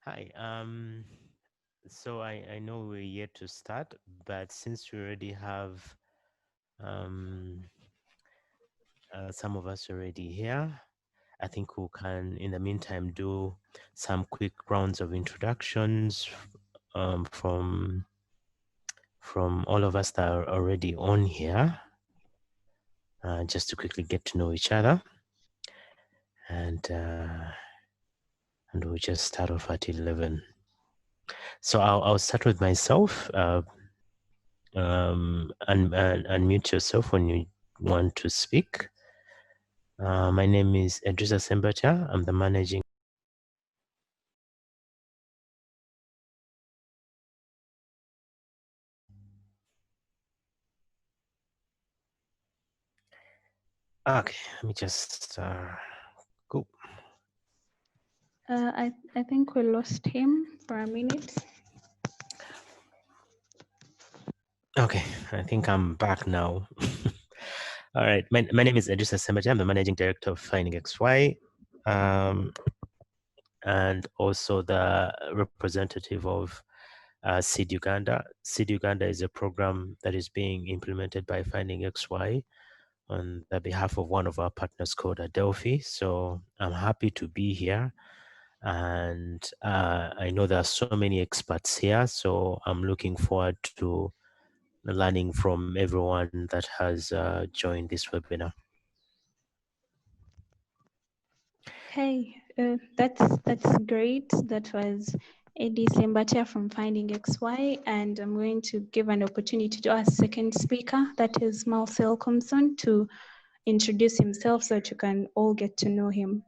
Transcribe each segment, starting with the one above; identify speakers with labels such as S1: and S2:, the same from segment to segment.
S1: Hi. So I know we're yet to start, but since we already have um, some of us already here, I think we can, in the meantime, do some quick rounds of introductions from all of us that are already on here, just to quickly get to know each other, and we'll just start off at 11. So I'll start with myself. Unmute yourself when you want to speak. My name is Edrisa Sembacha. I'm the managing. Okay, let me just go.
S2: I think we lost him for a minute.
S1: Okay, I think I'm back now. All right, my name is Edrisa Sembacha. I'm the managing director of Finding XY, and also the representative of Seed Uganda. Seed Uganda is a program that is being implemented by Finding XY on the behalf of one of our partners called Adelphi. So I'm happy to be here. And I know there are so many experts here. So I'm looking forward to learning from everyone that has joined this webinar.
S2: Okay, that's great. That was Eddie Sembacha from Finding XY, and I'm going to give an opportunity to our second speaker, that is Marcel Compson, to introduce himself so that you can all get to know him.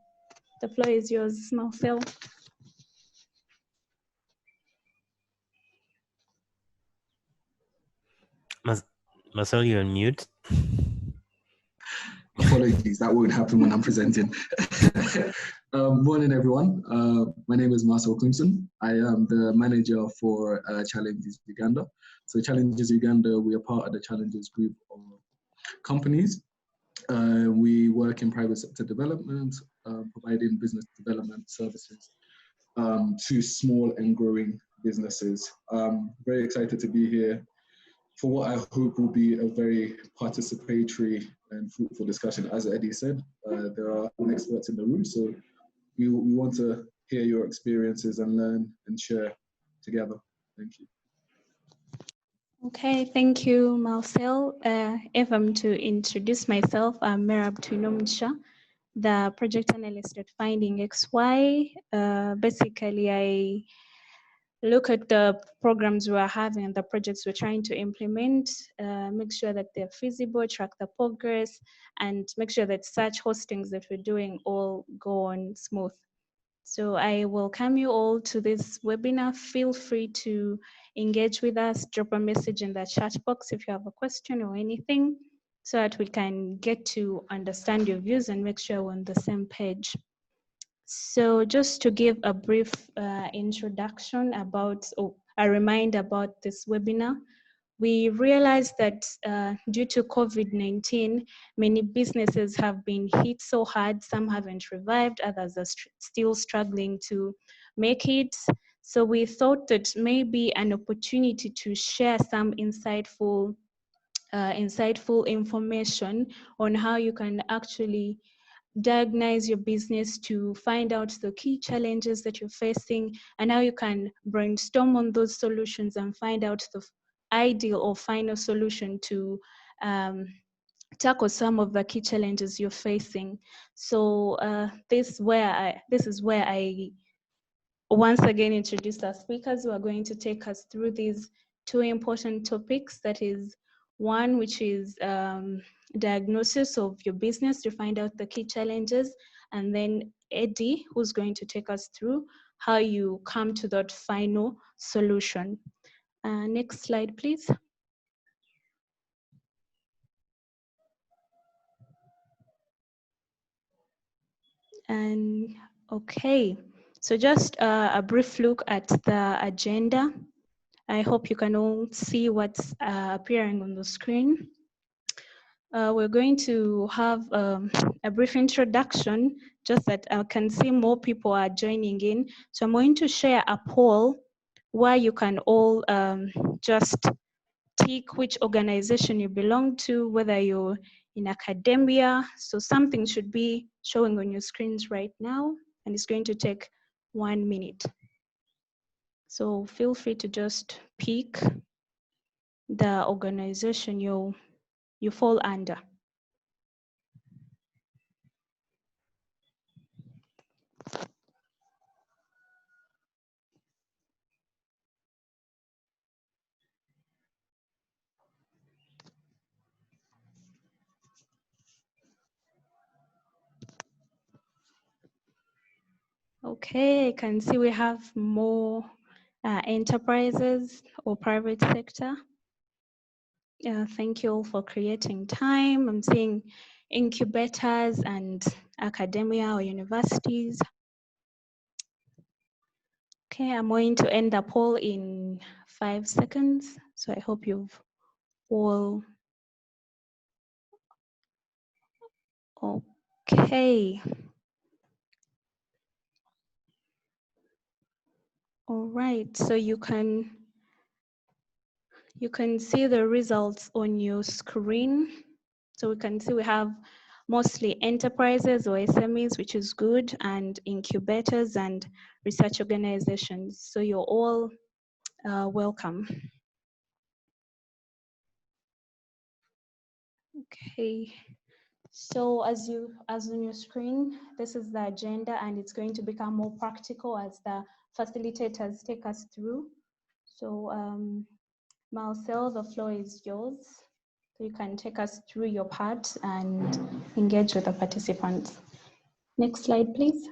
S2: The floor is yours, Marcel.
S1: Marcel, you're on mute.
S3: Apologies, that won't happen when I'm presenting. Morning, everyone. My name is Marcel Clemson. I am the manager for Challenges Uganda. So Challenges Uganda, we are part of the Challenges group of companies. We work in private sector development, providing business development services to small and growing businesses. Very excited to be here for what I hope will be a very participatory and fruitful discussion. As Eddie said, there are experts in the room, so we want to hear your experiences and learn and share together. Thank you.
S2: Okay, thank you, Marcel. If I'm to introduce myself, I'm Merab Tuinomsha, the project analyst at Finding XY. Basically, I look at the programs we're having and the projects we're trying to implement, make sure that they're feasible, track the progress, and make sure that such hostings that we're doing all go on smooth. So I welcome you all to this webinar. Feel free to engage with us, drop a message in the chat box if you have a question or anything, so that we can get to understand your views and make sure we're on the same page. So just to give a brief introduction about, or a reminder about this webinar, we realized that due to COVID-19, many businesses have been hit so hard. Some haven't revived, others are still struggling to make it. So we thought that maybe an opportunity to share some insightful information on how you can actually diagnose your business, to find out the key challenges that you're facing and how you can brainstorm on those solutions and find out the ideal or final solution to tackle some of the key challenges you're facing. So this is where I once again introduce our speakers who are going to take us through these two important topics. That is one, which is diagnosis of your business to find out the key challenges, and then Eddie, who's going to take us through how you come to that final solution. Next slide, please. And okay, so just a brief look at the agenda. I hope you can all see what's appearing on the screen. we're going to have a brief introduction, just that I can see more people are joining in. So I'm going to share a poll where you can all just tick which organization you belong to, whether you're in academia. So something should be showing on your screens right now, and it's going to take 1 minute. So feel free to just pick the organization you fall under. Okay, I can see we have more enterprises or private sector. Thank you all for creating time. I'm seeing incubators and academia or universities. Okay, I'm going to end the poll in 5 seconds. So I hope you've all. Okay. All right, so you can see the results on your screen. So we can see we have mostly enterprises or SMEs, which is good, and incubators and research organizations. So you're all welcome. Okay. So as on your screen, this is the agenda, and it's going to become more practical as the facilitators take us through. So Marcel, the floor is yours. So you can take us through your part and engage with the participants. Next slide, please.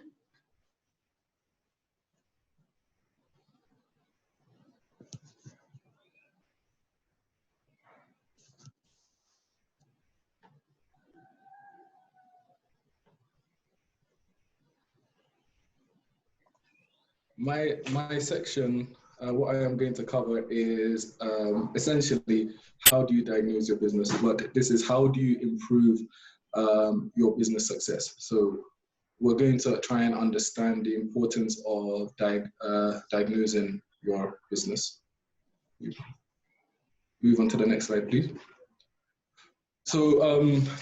S3: My section, what I am going to cover is essentially how do you diagnose your business, but this is how do you improve your business success. So we're going to try and understand the importance of diagnosing your business. Move on to the next slide, please. So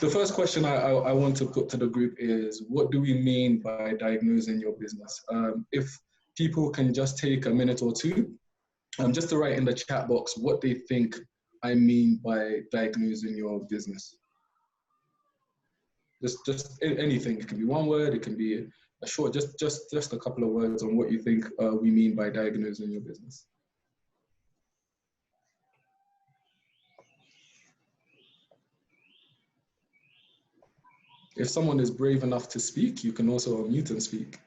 S3: the first question I want to put to the group is, what do we mean by diagnosing your business? If people can just take a minute or two, just to write in the chat box what they think I mean by diagnosing your business. Just anything. It can be one word, it can be a short, just a couple of words on what you think we mean by diagnosing your business. If someone is brave enough to speak, you can also unmute and speak.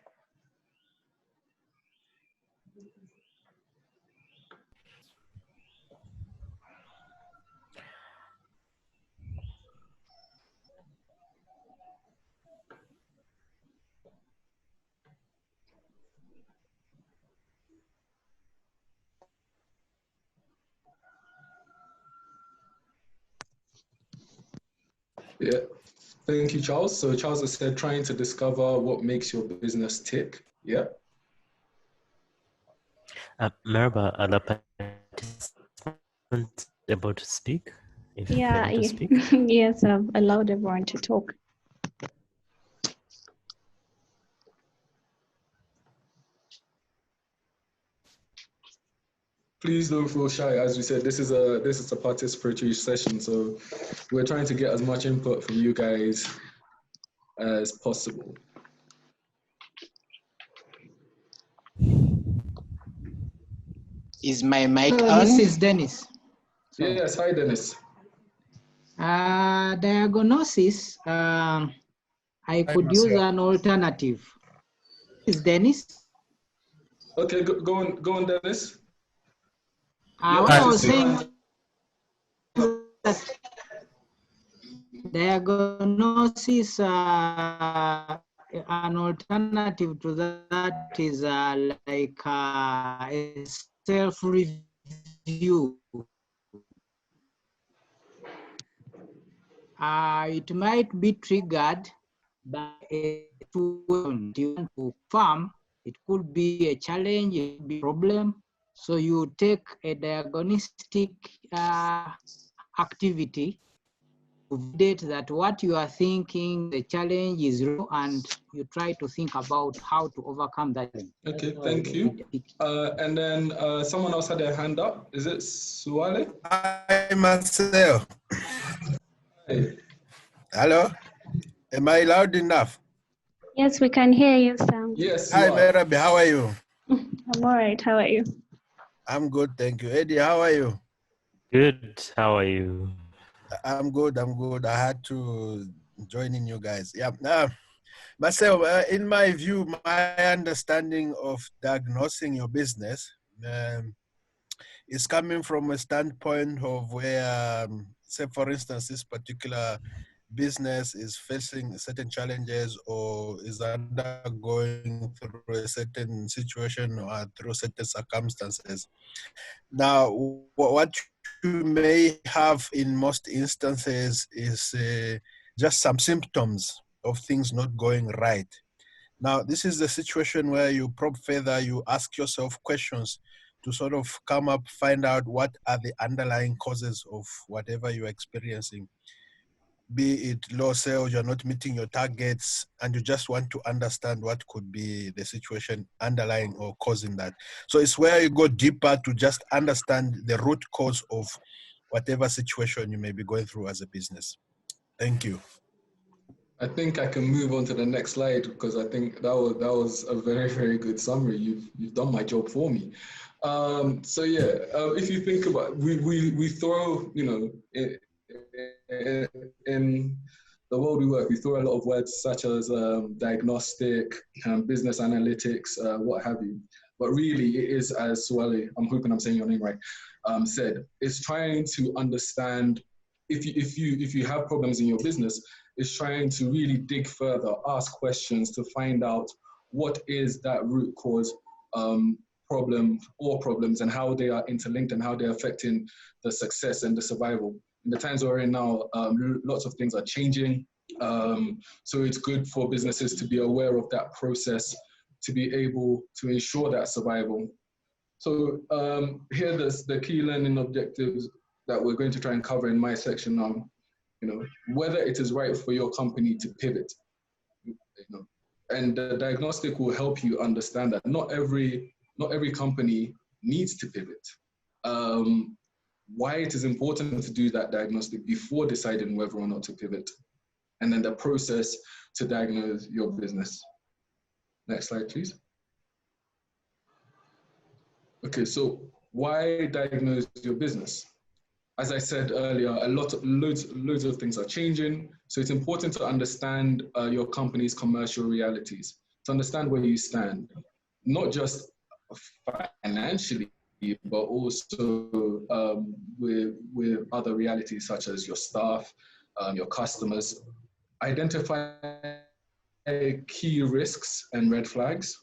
S3: Yeah, thank you, Charles. So Charles has said trying to discover what makes your business tick. Yeah.
S1: Merhaba, are the participants able to speak? If they
S2: Yeah,
S1: want to speak?
S2: yes, I've allowed everyone to talk.
S3: Please don't feel shy. As we said, this is a participatory session, so we're trying to get as much input from you guys as possible.
S4: Is my mic on?
S5: This is Dennis. So,
S3: yes, hi Dennis.
S5: Diagnosis, I could use an alternative. Is Dennis?
S3: Okay, go on, Dennis.
S5: What I was saying that diagnosis, an alternative to that is like a self-review. it might be triggered by a situation you want to farm. It could be a challenge, it could be a problem. So you take a diagnostic activity to validate that what you are thinking, the challenge is real, and you try to think about how to overcome that challenge.
S3: Okay, thank you. And then someone else had their hand up. Is it Suwale?
S4: Hi, Marcel.
S3: Hey.
S4: Hello? Am I loud enough?
S2: Yes, we can hear you, Sam.
S3: Yes,
S4: Hi,
S3: you are.
S4: Merabi. How are you?
S2: I'm all right. How are you?
S4: I'm good, thank you. Eddie, how are you?
S1: Good. How are you?
S4: I'm good. I'm good. I had to join in you guys. Yeah. Marcel, in my view, my understanding of diagnosing your business is coming from a standpoint of where, say, for instance, this particular business is facing certain challenges or is undergoing through a certain situation or through certain circumstances. Now, what you may have in most instances is just some symptoms of things not going right. Now, this is the situation where you probe further, you ask yourself questions to sort of come up, find out what are the underlying causes of whatever you're experiencing. Be it low sales, you're not meeting your targets, and you just want to understand what could be the situation underlying or causing that. So it's where you go deeper to just understand the root cause of whatever situation you may be going through as a business. Thank you.
S3: I think I can move on to the next slide because I think that was a very, very good summary. You've done my job for me. So yeah, if you think about, we throw, you know, in the world we work, we throw a lot of words such as diagnostic, business analytics, what have you. But really, it is, as Suwale, I'm hoping I'm saying your name right, said, it's trying to understand if you have problems in your business, is trying to really dig further, ask questions to find out what is that root cause problem or problems and how they are interlinked and how they're affecting the success and the survival. In the times we're in now, lots of things are changing. So it's good for businesses to be aware of that process, to be able to ensure that survival. So here are the key learning objectives that we're going to try and cover in my section now. You know, whether it is right for your company to pivot, you know, and the diagnostic will help you understand that not every company needs to pivot. Why it is important to do that diagnostic before deciding whether or not to pivot, and then the process to diagnose your business. Next slide, please. Okay, so why diagnose your business? As I said earlier, loads of things are changing. So it's important to understand your company's commercial realities, to understand where you stand, not just financially, but also with other realities such as your staff, your customers. Identify key risks and red flags.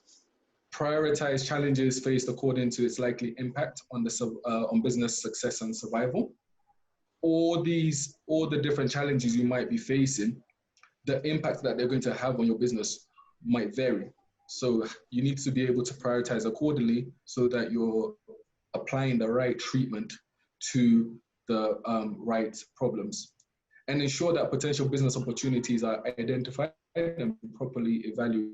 S3: Prioritize challenges faced according to its likely impact on on business success and survival. All the different challenges you might be facing, the impact that they're going to have on your business might vary. So you need to be able to prioritize accordingly so that you're applying the right treatment to the right problems. And ensure that potential business opportunities are identified and properly evaluated.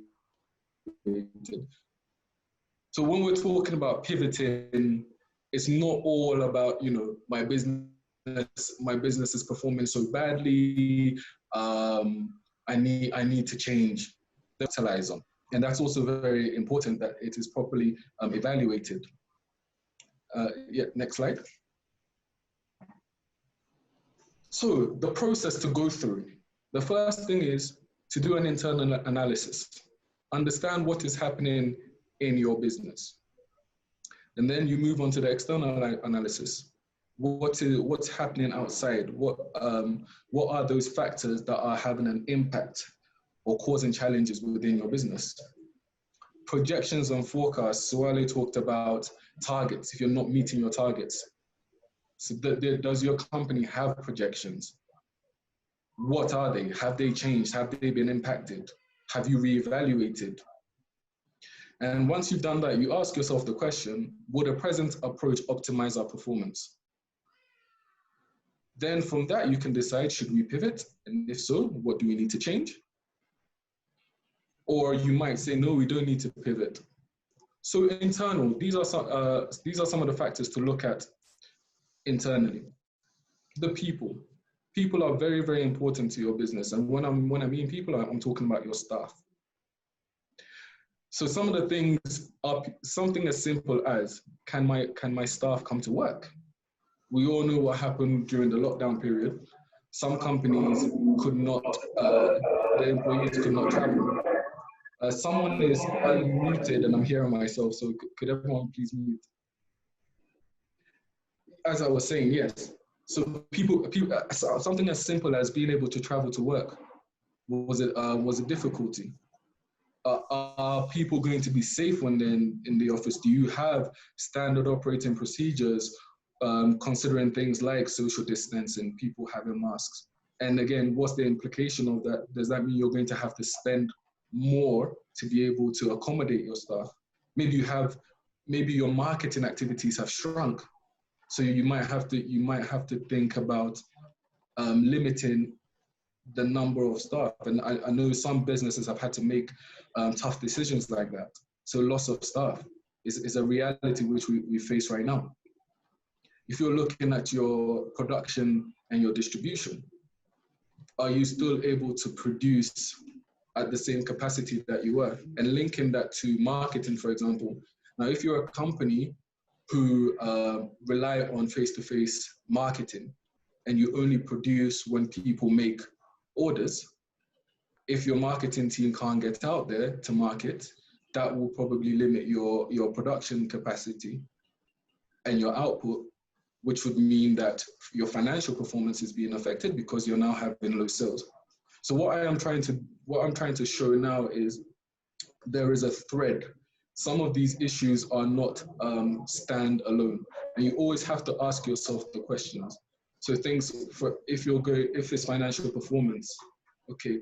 S3: So when we're talking about pivoting, it's not all about, you know, my business is performing so badly, I need to change, capitalize on. And that's also very important that it is properly evaluated. Yeah, next slide. So the process to go through. The first thing is to do an internal analysis. Understand what is happening in your business. And then you move on to the external analysis. What's happening outside? What are those factors that are having an impact or causing challenges within your business? Projections and forecasts. Suwale talked about targets. If you're not meeting your targets, so does your company have projections? What are they? Have they changed? Have they been impacted? Have you reevaluated? And once you've done that, you ask yourself the question, would a present approach optimize our performance? Then from that, you can decide, should we pivot? And if so, what do we need to change? Or you might say, no, we don't need to pivot. So internal, these are some of the factors to look at internally. The people. People are very, very important to your business. And when I mean people, I'm talking about your staff. So some of the things are something as simple as, can my staff come to work? We all know what happened during the lockdown period. Some companies could not, the employees could not travel. Someone is unmuted and I'm hearing myself, so could everyone please mute? As I was saying, yes. So people, something as simple as being able to travel to work was a difficulty. Are people going to be safe when they're in the office? Do you have standard operating procedures, considering things like social distancing, people having masks? And again, what's the implication of that? Does that mean you're going to have to spend more to be able to accommodate your staff? Maybe your marketing activities have shrunk. So you might have to think about limiting the number of staff. And I know some businesses have had to make tough decisions like that. So loss of staff is a reality which we face right now. If you're looking at your production and your distribution, are you still able to produce at the same capacity that you were? And linking that to marketing, for example. Now, if you're a company who rely on face-to-face marketing and you only produce when people make orders, if your marketing team can't get out there to market, that will probably limit your production capacity and your output, which would mean that your financial performance is being affected because you're now having low sales. So what I'm trying to show now is there is a thread. Some of these issues are not stand alone, and you always have to ask yourself the questions. So things if it's financial performance, okay,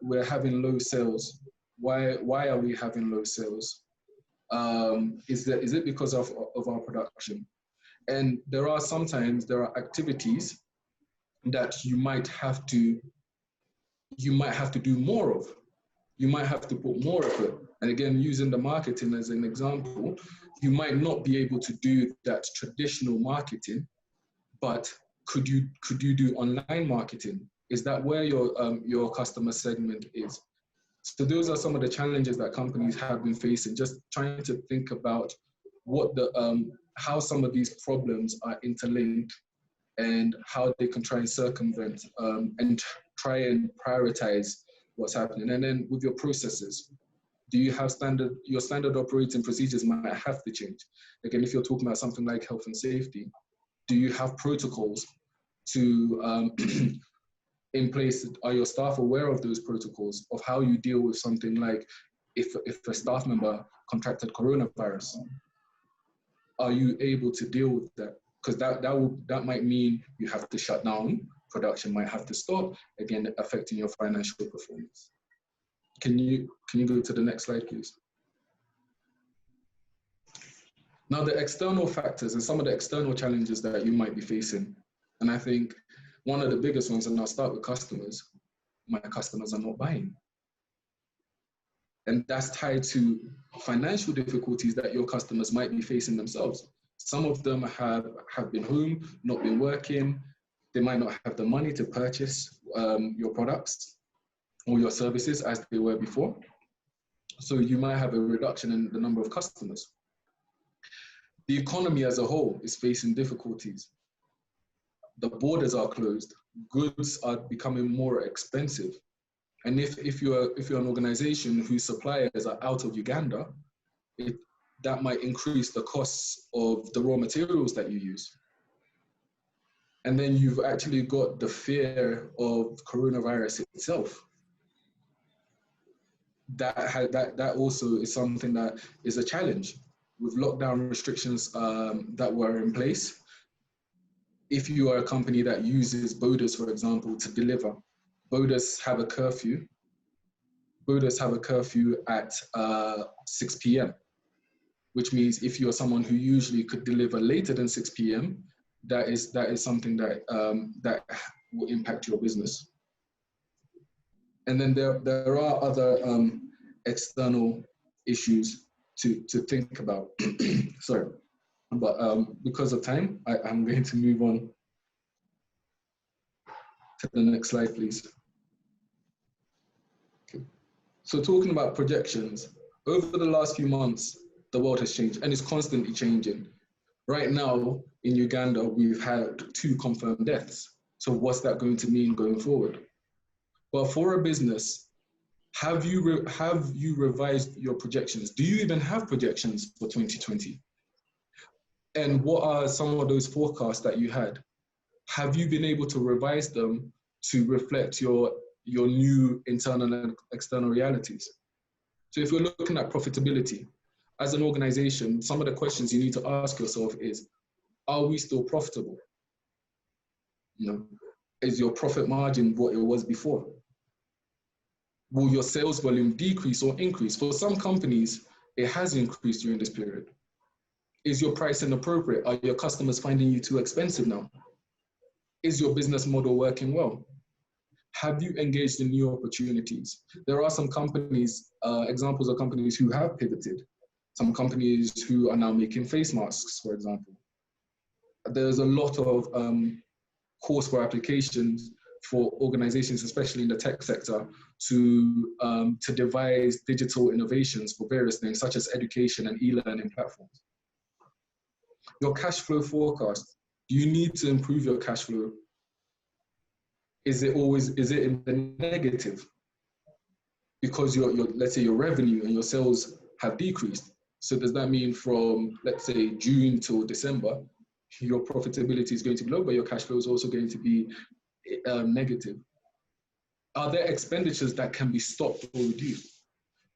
S3: we're having low sales. Why are we having low sales? Is it because of our production? And there are activities that you might have to do more of. You might have to put more of it. And again, using the marketing as an example, you might not be able to do that traditional marketing, but could you do online marketing? Is that where your customer segment is? So those are some of the challenges that companies have been facing, just trying to think about what how some of these problems are interlinked and how they can try and circumvent and try and prioritize what's happening. And then with your processes, do you have your standard operating procedures might have to change. Again, if you're talking about something like health and safety, do you have protocols to in place? Are your staff aware of those protocols, of how you deal with something like if a staff member contracted coronavirus? Are you able to deal with that? Because that might mean you have to shut down, production might have to stop, again affecting your financial performance. Can you go to the next slide, please? Now, the external factors and some of the external challenges that you might be facing, and I think one of the biggest ones, and I'll start with customers, my customers are not buying. And that's tied to financial difficulties that your customers might be facing themselves. Some of them have been home, not been working. They might not have the money to purchase your products or your services as they were before. So you might have a reduction in the number of customers. The economy as a whole is facing difficulties. The borders are closed. Goods are becoming more expensive. And if you're an organization whose suppliers are out of Uganda, that might increase the costs of the raw materials that you use. And then you've actually got the fear of coronavirus itself. That also is something that is a challenge with lockdown restrictions that were in place. if you are a company that uses Bodas, for example, to deliver, Bodas have a curfew. Bodas have a curfew at 6 p.m., which means if you're someone who usually could deliver later than 6 p.m., that is something that that will impact your business. And then there are other external issues to think about. Sorry, but because of time, I'm going to move on to the next slide, please. Okay. So talking about projections, over the last few months, the world has changed and it's constantly changing. Right now in Uganda, we've had 2 confirmed deaths. So what's that going to mean going forward? But for a business, have you revised your projections? Do you even have projections for 2020? And what are some of those forecasts that you had? Have you been able to revise them to reflect your new internal and external realities? So if you're looking at profitability, as an organization, some of the questions you need to ask yourself is, are we still profitable? You know, is your profit margin what it was before? Will your sales volume decrease or increase? For some companies, it has increased during this period. Is your pricing appropriate? Are your customers finding you too expensive now? Is your business model working well? Have you engaged in new opportunities? There are some companies, examples of companies who have pivoted. Some companies who are now making face masks, for example. There's a lot of course for applications for organizations, especially in the tech sector, to devise digital innovations for various things, such as education and e-learning platforms. Your cash flow forecast, do you need to improve your cash flow? Is it in the negative? Because let's say your revenue and your sales have decreased. So does that mean from, let's say, June till December, your profitability is going to be low, but your cash flow is also going to be negative? Are there expenditures that can be stopped or reduced?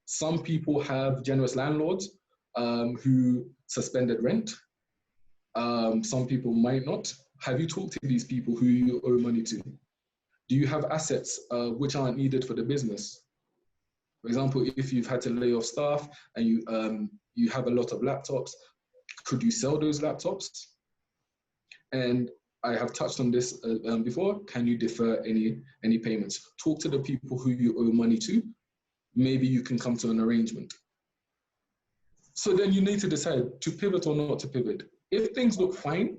S3: Some people have generous landlords who suspended rent. Some people might not. Have you talked to these people who you owe money to? Do you have assets which aren't needed for the business? For example, if you've had to lay off staff and you have a lot of laptops, could you sell those laptops? And I have touched on this before. Can you defer any payments? Talk to the people who you owe money to. Maybe you can come to an arrangement. So then you need to decide to pivot or not to pivot. If things look fine,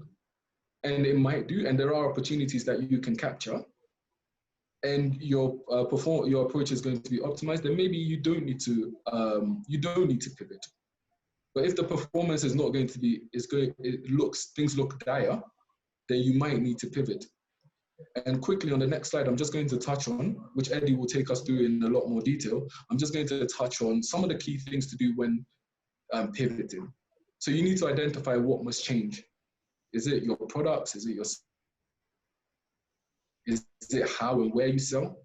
S3: and it might do, and there are opportunities that you can capture, and your approach is going to be optimized, then maybe you don't need to pivot. But if the performance is not going to be, things look dire, then you might need to pivot. And quickly on the next slide, I'm just going to touch on, which Eddie will take us through in a lot more detail. I'm just going to touch on some of the key things to do when pivoting. So you need to identify what must change. Is it your products? Is it how and where you sell?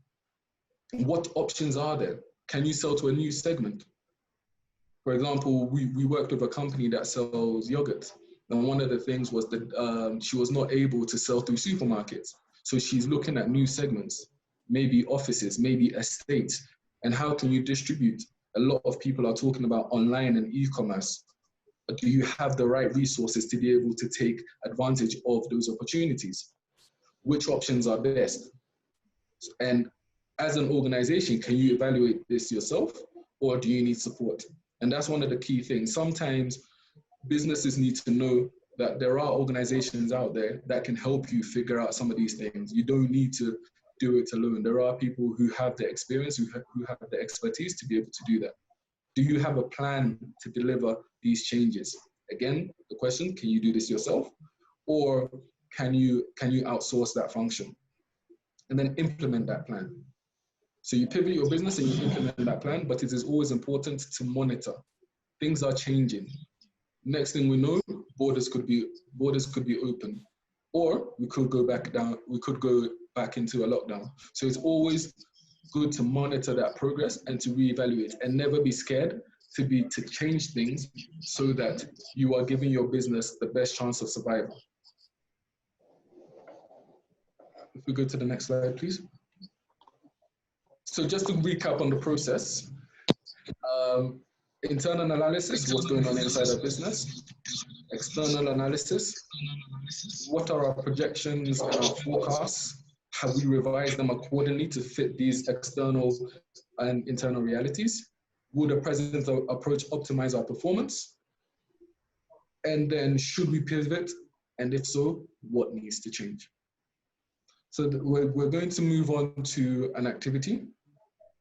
S3: What options are there? Can you sell to a new segment? For example, we worked with a company that sells yogurt. And one of the things was that she was not able to sell through supermarkets. So she's looking at new segments, maybe offices, maybe estates. And how can you distribute? A lot of people are talking about online and e-commerce. But do you have the right resources to be able to take advantage of those opportunities? Which options are best? And as an organization, can you evaluate this yourself, or do you need support? And that's one of the key things. Sometimes businesses need to know that there are organizations out there that can help you figure out some of these things. You don't need to do it alone. There are people who have the experience, who have the expertise to be able to do that. Do you have a plan to deliver these changes? Again, the question, can you do this yourself? Or can you outsource that function? And then implement that plan. So you pivot your business and you implement that plan, but it is always important to monitor. Things are changing. Next thing we know, borders could be open, or we could go back down. We could go back into a lockdown. So it's always good to monitor that progress and to reevaluate, and never be scared to change things so that you are giving your business the best chance of survival. if we go to the next slide, please. So just to recap on the process, internal analysis, what's going on inside our business. External analysis, what are our projections and our forecasts? Have we revised them accordingly to fit these external and internal realities? Will the present approach optimize our performance? And then should we pivot? And if so, what needs to change? So we're going to move on to an activity.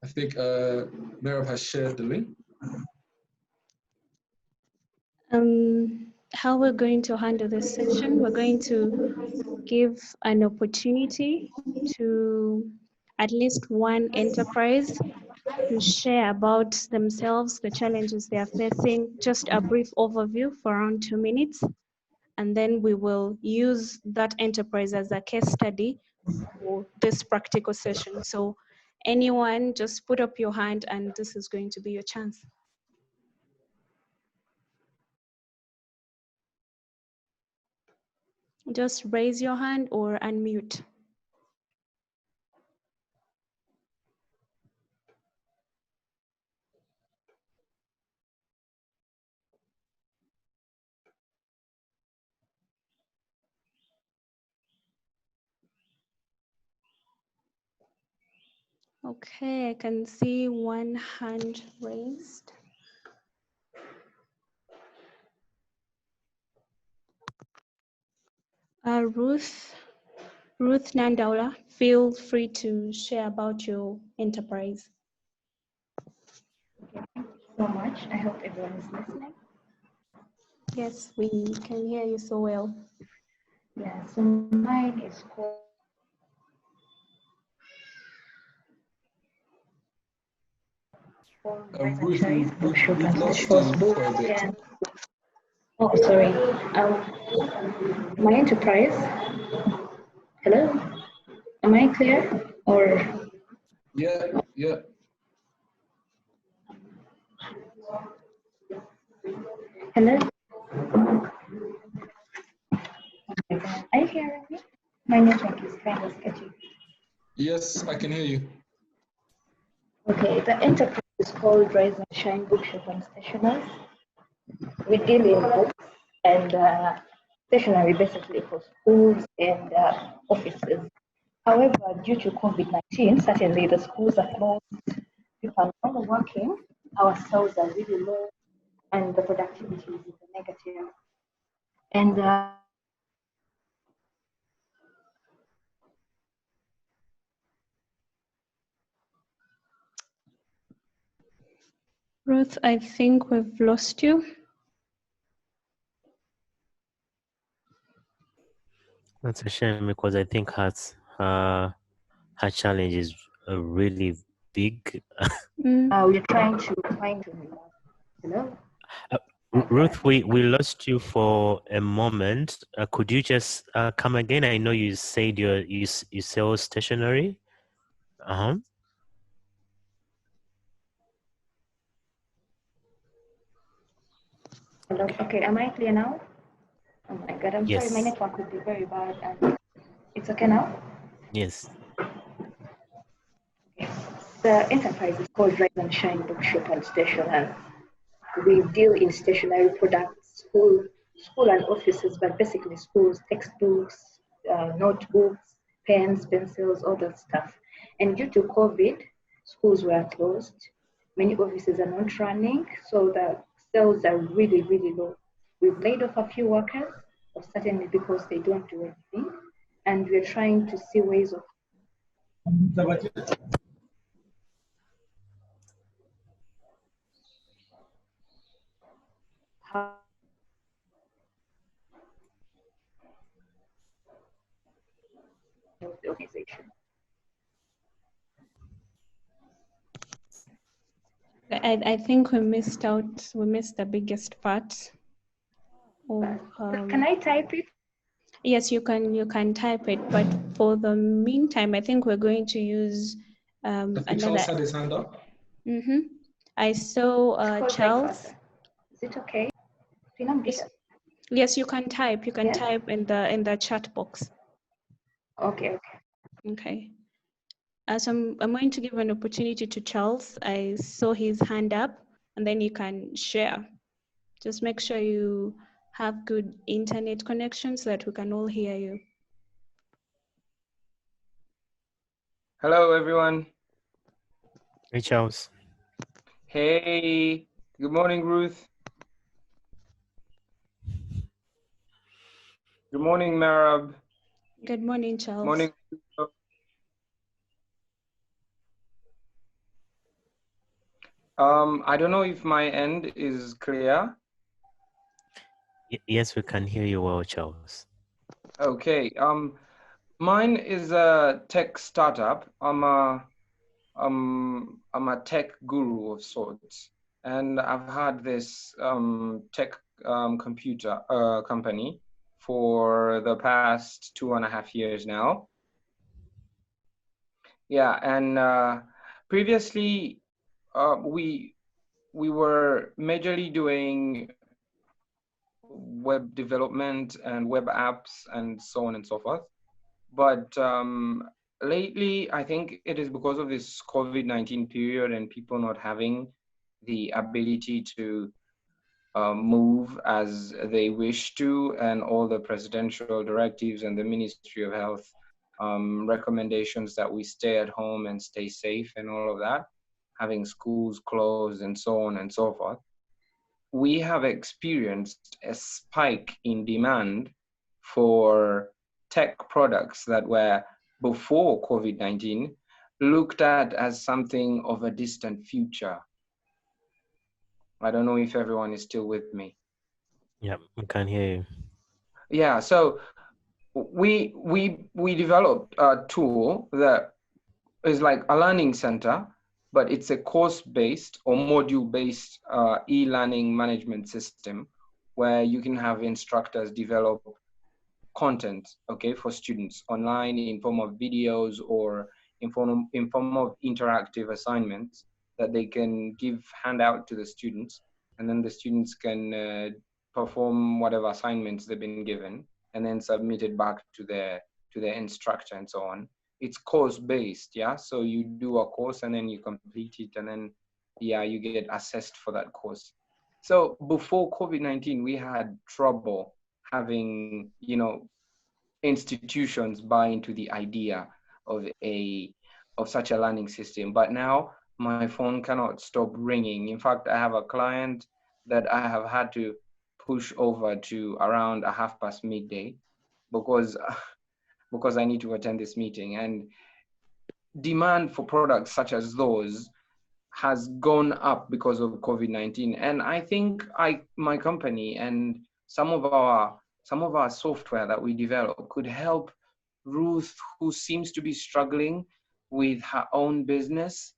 S3: I think Merab has shared the link.
S2: How we're going to handle this session, we're going to give an opportunity to at least one enterprise to share about themselves, the challenges they are facing, just a brief overview for around 2 minutes. And then we will use that enterprise as a case study for this practical session. So anyone, just put up your hand and this is going to be your chance. Just raise your hand or unmute. Okay, I can see one hand raised. Ruth Nandaula, feel free to share about your enterprise.
S6: Okay, thank you so much. I hope everyone is listening.
S2: Yes, we can hear you so well.
S6: Yeah, so mine is called
S3: Ruth, we've lost you for a bit.
S6: Oh, sorry. My enterprise. Hello. Am I clear? Or
S3: Yeah.
S6: hello? Are you hearing me? My network is kind of sketchy.
S3: Yes, I can hear you.
S6: Okay, the enterprise is called Rise and Shine Bookshop and Stationers. We deal in books and stationery basically for schools and offices. However, due to COVID-19, certainly the schools are closed, people are no longer working, our sales are really low, and the productivity is in the negative. And
S2: Ruth, I think we've lost you.
S1: That's a shame because I think her challenge is really big.
S6: we're trying to find hello?
S1: Ruth, we lost you for a moment. Could you just come again? I know you said you sell stationery.
S6: Hello? Okay, am I clear now? Oh my God, I'm
S1: Yes.
S6: sorry, my network could be very bad. And it's okay now?
S1: Yes.
S6: Okay. The enterprise is called Rise and Shine Bookshop and Stationery. We deal in stationery products, school and offices, but basically schools, textbooks, notebooks, pens, pencils, all that stuff. And due to COVID, schools were closed. Many offices are not running, so the sales are really, really low. We've laid off a few workers, certainly because they don't do anything. And we're trying to see ways of how the organization.
S2: I think we missed the biggest part.
S6: Can I type it?
S2: Yes, you can type it, but for the meantime, I think we're going to use another.
S3: Charles had his hand up.
S2: I saw Charles.
S6: Is it okay?
S2: Yes, you can type. You can type in the chat box.
S6: Okay.
S2: Okay. So I'm going to give an opportunity to Charles. I saw his hand up, and then you can share. Just make sure you have good internet connection so that we can all hear you.
S7: Hello, everyone.
S1: Hey, Charles.
S7: Hey, good morning, Ruth. Good morning, Marab.
S2: Good morning, Charles.
S7: Morning. I don't know if my end is clear.
S1: Yes, we can hear you well, Charles.
S7: Okay. Mine is a tech startup. I'm a tech guru of sorts, and I've had this tech computer company for the past 2.5 years now. Yeah, and previously we were majorly doing web development and web apps and so on and so forth. But lately, I think it is because of this COVID-19 period and people not having the ability to move as they wish to, and all the presidential directives and the Ministry of Health recommendations that we stay at home and stay safe and all of that, having schools closed and so on and so forth. We have experienced a spike in demand for tech products that were before COVID-19 looked at as something of a distant future. I don't know if everyone is still with me.
S1: Yeah, we can hear you.
S7: Yeah, so we developed a tool that is like a learning center, but it's a course-based or module-based e-learning management system where you can have instructors develop content, okay, for students online in form of videos or in form of interactive assignments that they can give handout to the students, and then the students can perform whatever assignments they've been given and then submit it back to their instructor and so on. It's course based, yeah, so you do a course and then you complete it, and then you get assessed for that course. So before COVID-19 we had trouble having institutions buy into the idea of such a learning system. But now my phone cannot stop ringing. In fact, I have a client that I have had to push over to around 1/2 past midday because I need to attend this meeting. And demand for products such as those has gone up because of COVID-19. And I think my company and some of our software that we develop could help Ruth, who seems to be struggling with her own business.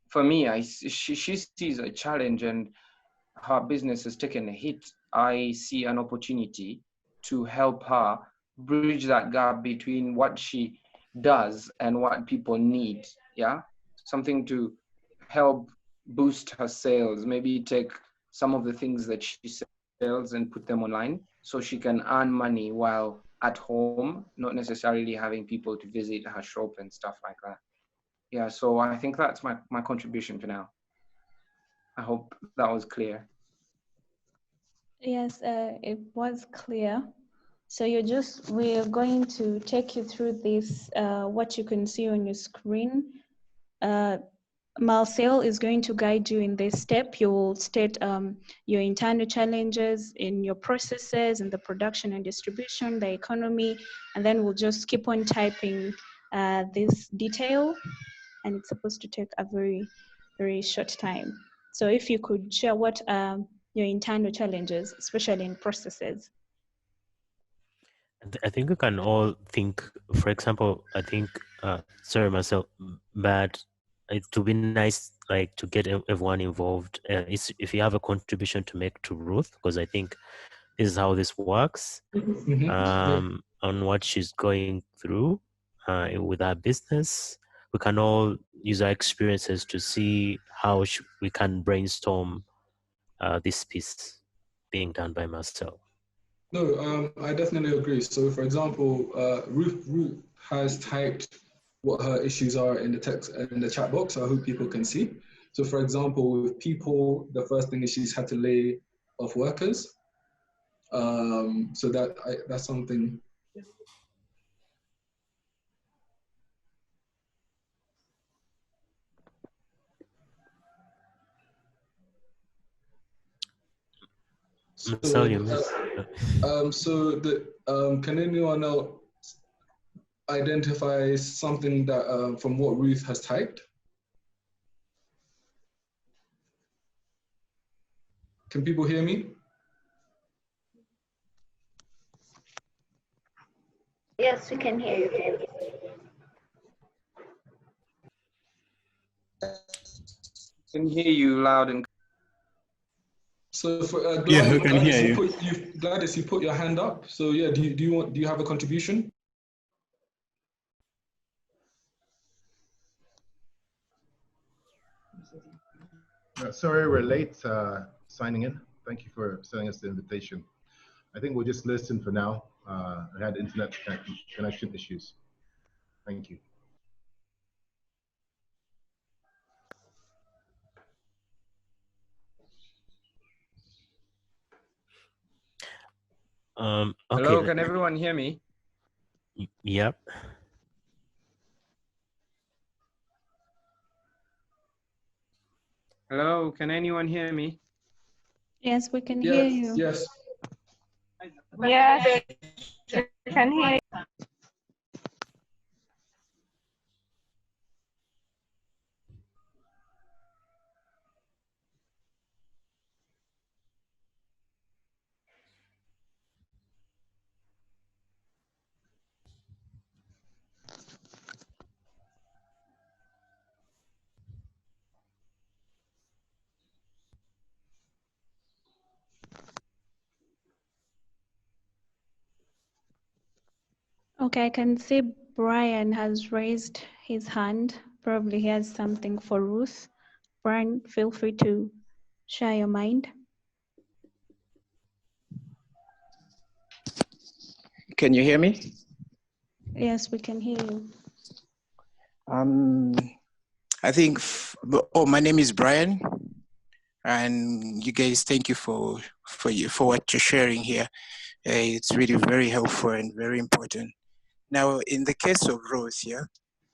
S7: For me, she sees a challenge and her business has taken a hit. I see an opportunity to help her bridge that gap between what she does and what people need. Yeah, something to help boost her sales. Maybe take some of the things that she sells and put them online so she can earn money while at home, not necessarily having people to visit her shop and stuff like that. Yeah, so I think that's my contribution for now. I hope that was clear.
S2: Yes, it was clear. So we're going to take you through this, what you can see on your screen. Marcel is going to guide you in this step. You will state your internal challenges in your processes, in the production and distribution, the economy, and then we'll just keep on typing this detail, and it's supposed to take a very, very short time. So if you could share what your internal challenges, especially in processes.
S1: I think we can all think, for example, I think, sorry, myself, but it would be nice, like, to get everyone involved. If you have a contribution to make to Ruth, because I think this is how this works, on what she's going through with our business. We can all use our experiences to see how we can brainstorm this piece being done by Marcel.
S3: No, I definitely agree. So, for example, Ruth has typed what her issues are in the text in the chat box. So I hope people can see. So for example, with people, the first thing is she's had to lay off workers. So that's something. So, can anyone else identify something that from what Ruth has typed? Can people hear me?
S6: Yes, we can hear you, Ken.
S7: Can hear you loud and.
S3: So for Gladys,
S8: yeah, who can hear you?
S3: Gladys, you put your hand up. So yeah, do you have a contribution?
S9: Sorry, we're late signing in. Thank you for sending us the invitation. I think we'll just listen for now. I had internet connection issues. Thank you.
S1: Okay.
S7: Hello, can everyone hear me?
S1: Yep.
S7: Hello, can anyone hear me?
S2: Yes, we can hear you.
S3: Yes.
S10: Yes, we can hear you.
S2: Okay, I can see Brian has raised his hand. Probably he has something for Ruth. Brian, feel free to share your mind.
S11: Can you hear me?
S2: Yes, we can hear you.
S11: I think, my name is Brian, and you guys, thank you for what you're sharing here. It's really very helpful and very important. Now, in the case of Rose, yeah,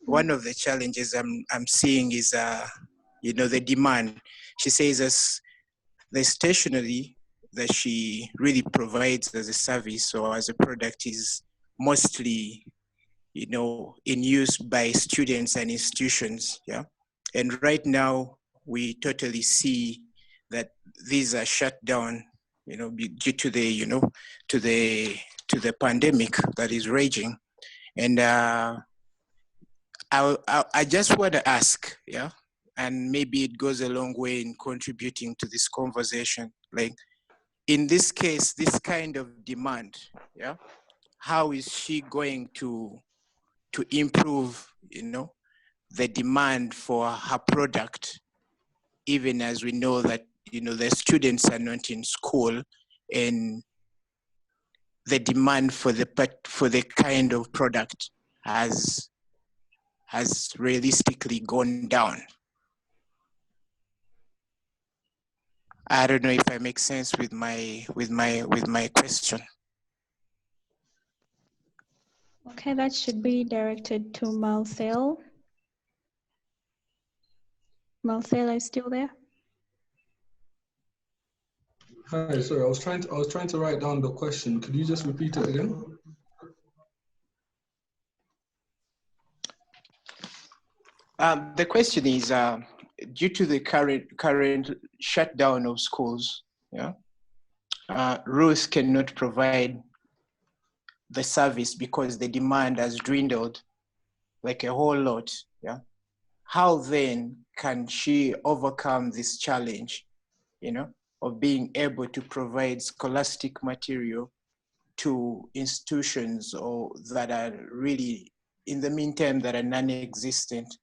S11: one of the challenges I'm seeing is, the demand. She says as the stationery that she really provides as a service or as a product is mostly, in use by students and institutions, yeah. And right now, we totally see that these are shut down, due to the, to the pandemic that is raging. And I just want to ask, yeah, and maybe it goes a long way in contributing to this conversation. Like, in this case, this kind of demand, yeah, how is she going to improve, the demand for her product, even as we know that, the students are not in school and the demand for the kind of product has realistically gone down. I don't know if I make sense with my question.
S2: Okay, that should be directed to Marcel. Marcel, are you still there?
S3: Hi, sorry, I was trying to write down the question. Could you just repeat it again?
S11: The question is, due to the current shutdown of schools, yeah, Ruth cannot provide the service because the demand has dwindled like a whole lot, yeah. How then can she overcome this challenge, of being able to provide scholastic material to institutions or that are really, in the meantime, that are non-existent,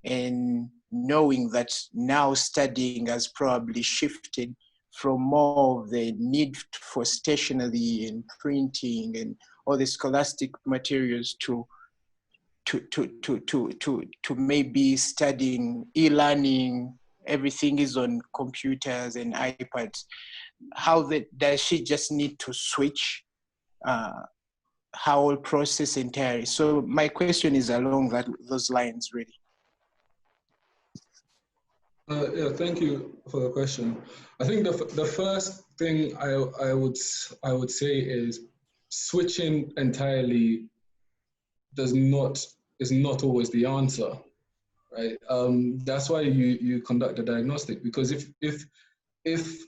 S11: and knowing that now studying has probably shifted from more of the need for stationery and printing and all the scholastic materials to to maybe studying e-learning. Everything is on computers and iPads. Does she just need to switch her whole process entirely? So my question is along those lines, really.
S3: Yeah, thank you for the question. I think the first thing I would say is switching entirely is not always the answer, right? That's why you conduct a diagnostic, because if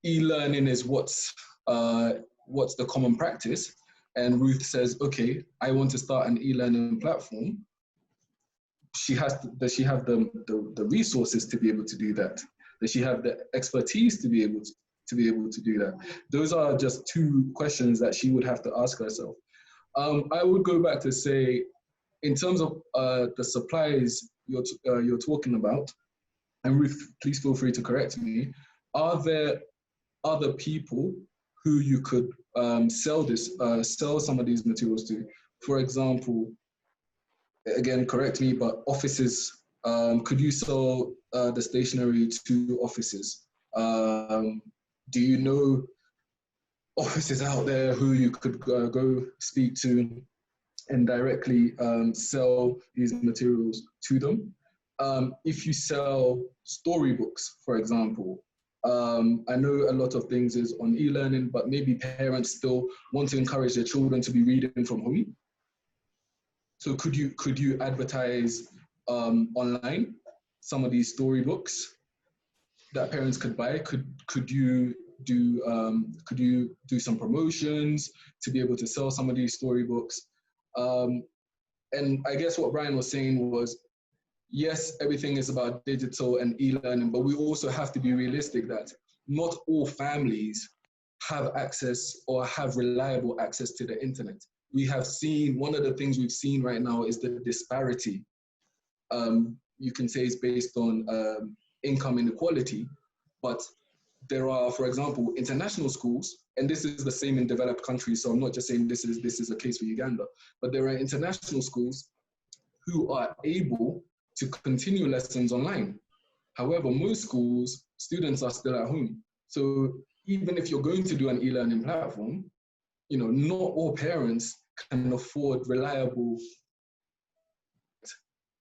S3: e-learning is what's the common practice, and Ruth says, okay, I want to start an e-learning platform, does she have the resources to be able to do that? Does she have the expertise to be able to do that? Those are just two questions that she would have to ask herself. I would go back to say, in terms of the supplies you're talking about, and Ruth, please feel free to correct me, are there other people who you could sell some of these materials to? For example, again, correct me, but offices, could you sell the stationery to offices? Do you know offices out there who you could go speak to and directly sell these materials to them? If you sell storybooks, for example, I know a lot of things is on e-learning, but maybe parents still want to encourage their children to be reading from home. So could you advertise online some of these storybooks that parents could buy? Could you do some promotions to be able to sell some of these storybooks? And I guess what Brian was saying was, yes, everything is about digital and e-learning, but we also have to be realistic that not all families have access or have reliable access to the internet. We have seen, one of the things we've seen right now is the disparity. You can say it's based on income inequality, but there are, for example, international schools, and this is the same in developed countries, so I'm not just saying this is a case for Uganda, but there are international schools who are able to continue lessons online. However, most schools, students are still at home. So even if you're going to do an e-learning platform, not all parents can afford reliable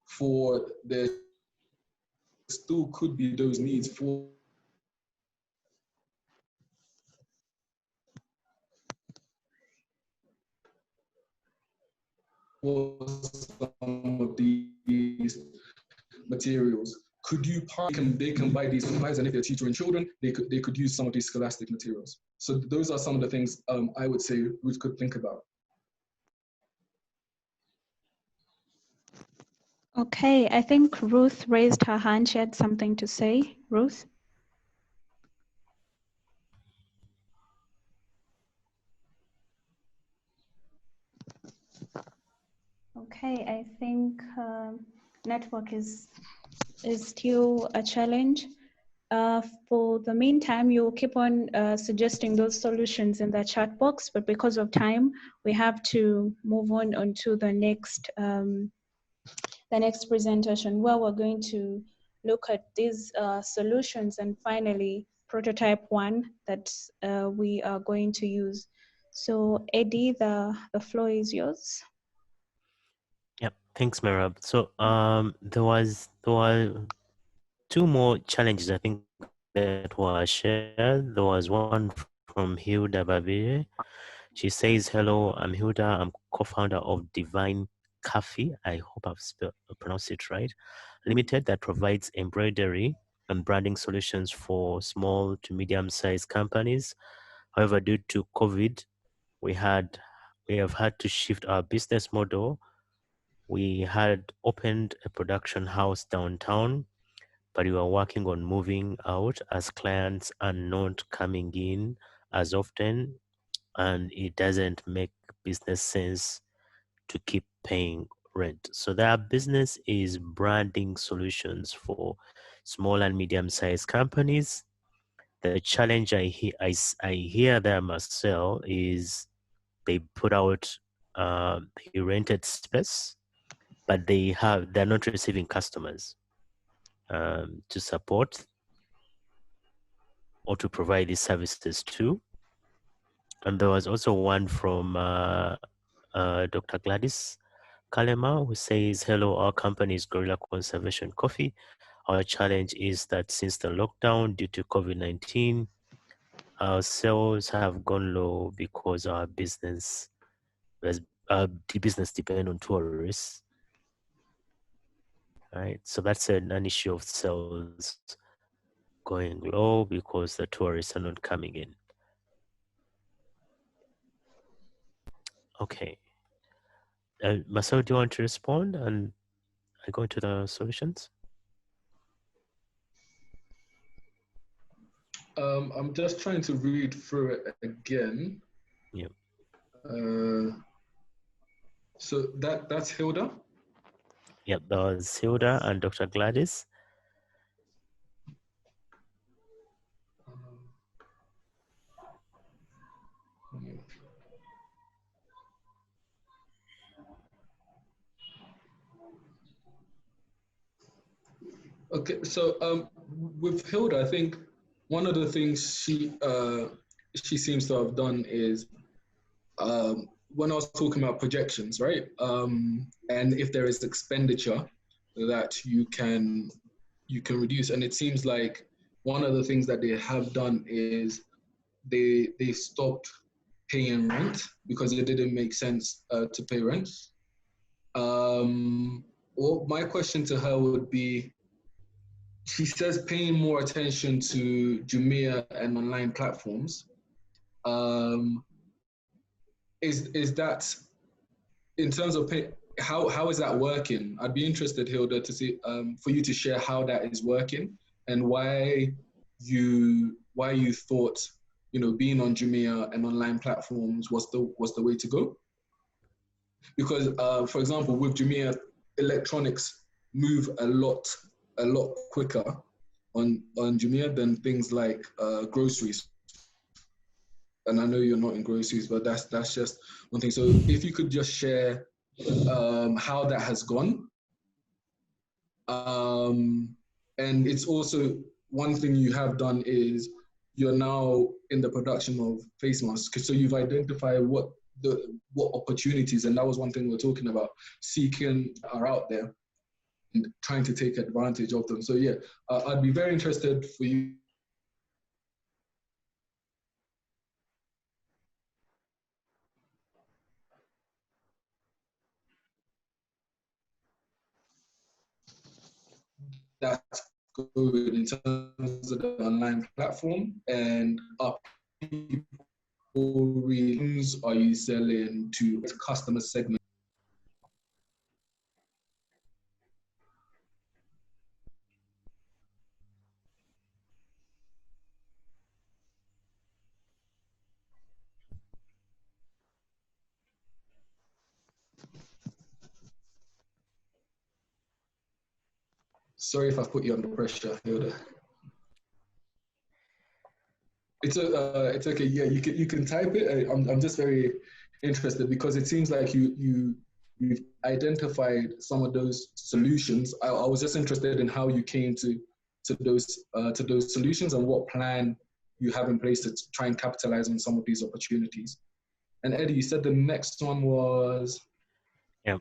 S3: for there still could be those needs for some of these materials. They can buy these supplies, and if they're tutoring children, they could use some of these scholastic materials. So those are some of the things I would say we could think about.
S2: Okay, I think Ruth raised her hand. She had something to say. Ruth? Okay, I think network is still a challenge. For the meantime, you keep on suggesting those solutions in the chat box, but because of time, we have to move on to the next presentation, where we're going to look at these solutions and finally prototype one that we are going to use. So Eddie, the floor is yours.
S1: Yep, thanks, Merab. So there were two more challenges I think that were shared. There was one from Hilda Babire. She says, "Hello, I'm Hilda. I'm co-founder of Divine Coffee. I hope I've pronounced it right. Limited, that provides embroidery and branding solutions for small to medium-sized companies. However, due to COVID, we have had to shift our business model. We had opened a production house downtown, but we were working on moving out as clients are not coming in as often, and it doesn't make business sense to keep paying rent. So their business is branding solutions for small and medium-sized companies. The challenge I hear there, Marcel, is they put out he rented space but they're not receiving customers to support or to provide these services to. And there was also one from Dr. Gladys Kalema, who says, hello, our company is Gorilla Conservation Coffee. Our challenge is that since the lockdown due to COVID-19, our sales have gone low because our business depend on tourists. Right, so that's an issue of sales going low because the tourists are not coming in. Okay. Marcel, do you want to respond? And I go into the solutions.
S3: I'm just trying to read through it again.
S1: Yeah.
S3: So that's Hilda?
S1: Yep, that was Hilda and Dr. Gladys.
S3: Okay, so with Hilda, I think one of the things she seems to have done is when I was talking about projections, right? And if there is expenditure that you can reduce, and it seems like one of the things that they have done is they stopped paying rent because it didn't make sense to pay rent. Well, my question to her would be, she says paying more attention to Jumia and online platforms. Is that, in terms of pay, how is that working? I'd be interested, Hilda, to see for you to share how that is working and why you thought, you know, being on Jumia and online platforms was the way to go. Because for example, with Jumia, electronics move a lot quicker on Jumia than things like groceries. And I know you're not in groceries, but that's just one thing. So if you could just share how that has gone. And it's also, one thing you have done is you're now in the production of face masks. So you've identified what opportunities, and that was one thing we're talking about, seeking are out there and trying to take advantage of them. So yeah, I'd be very interested for you that's good in terms of the online platform, and are people are you selling to customer segment? Sorry if I've put you under pressure, Hilda. It's okay. Yeah, you can type it. I'm just very interested because it seems like you've identified some of those solutions. I was just interested in how you came to those solutions and what plan you have in place to try and capitalize on some of these opportunities. And Eddie, you said the next one was.
S1: Yeah.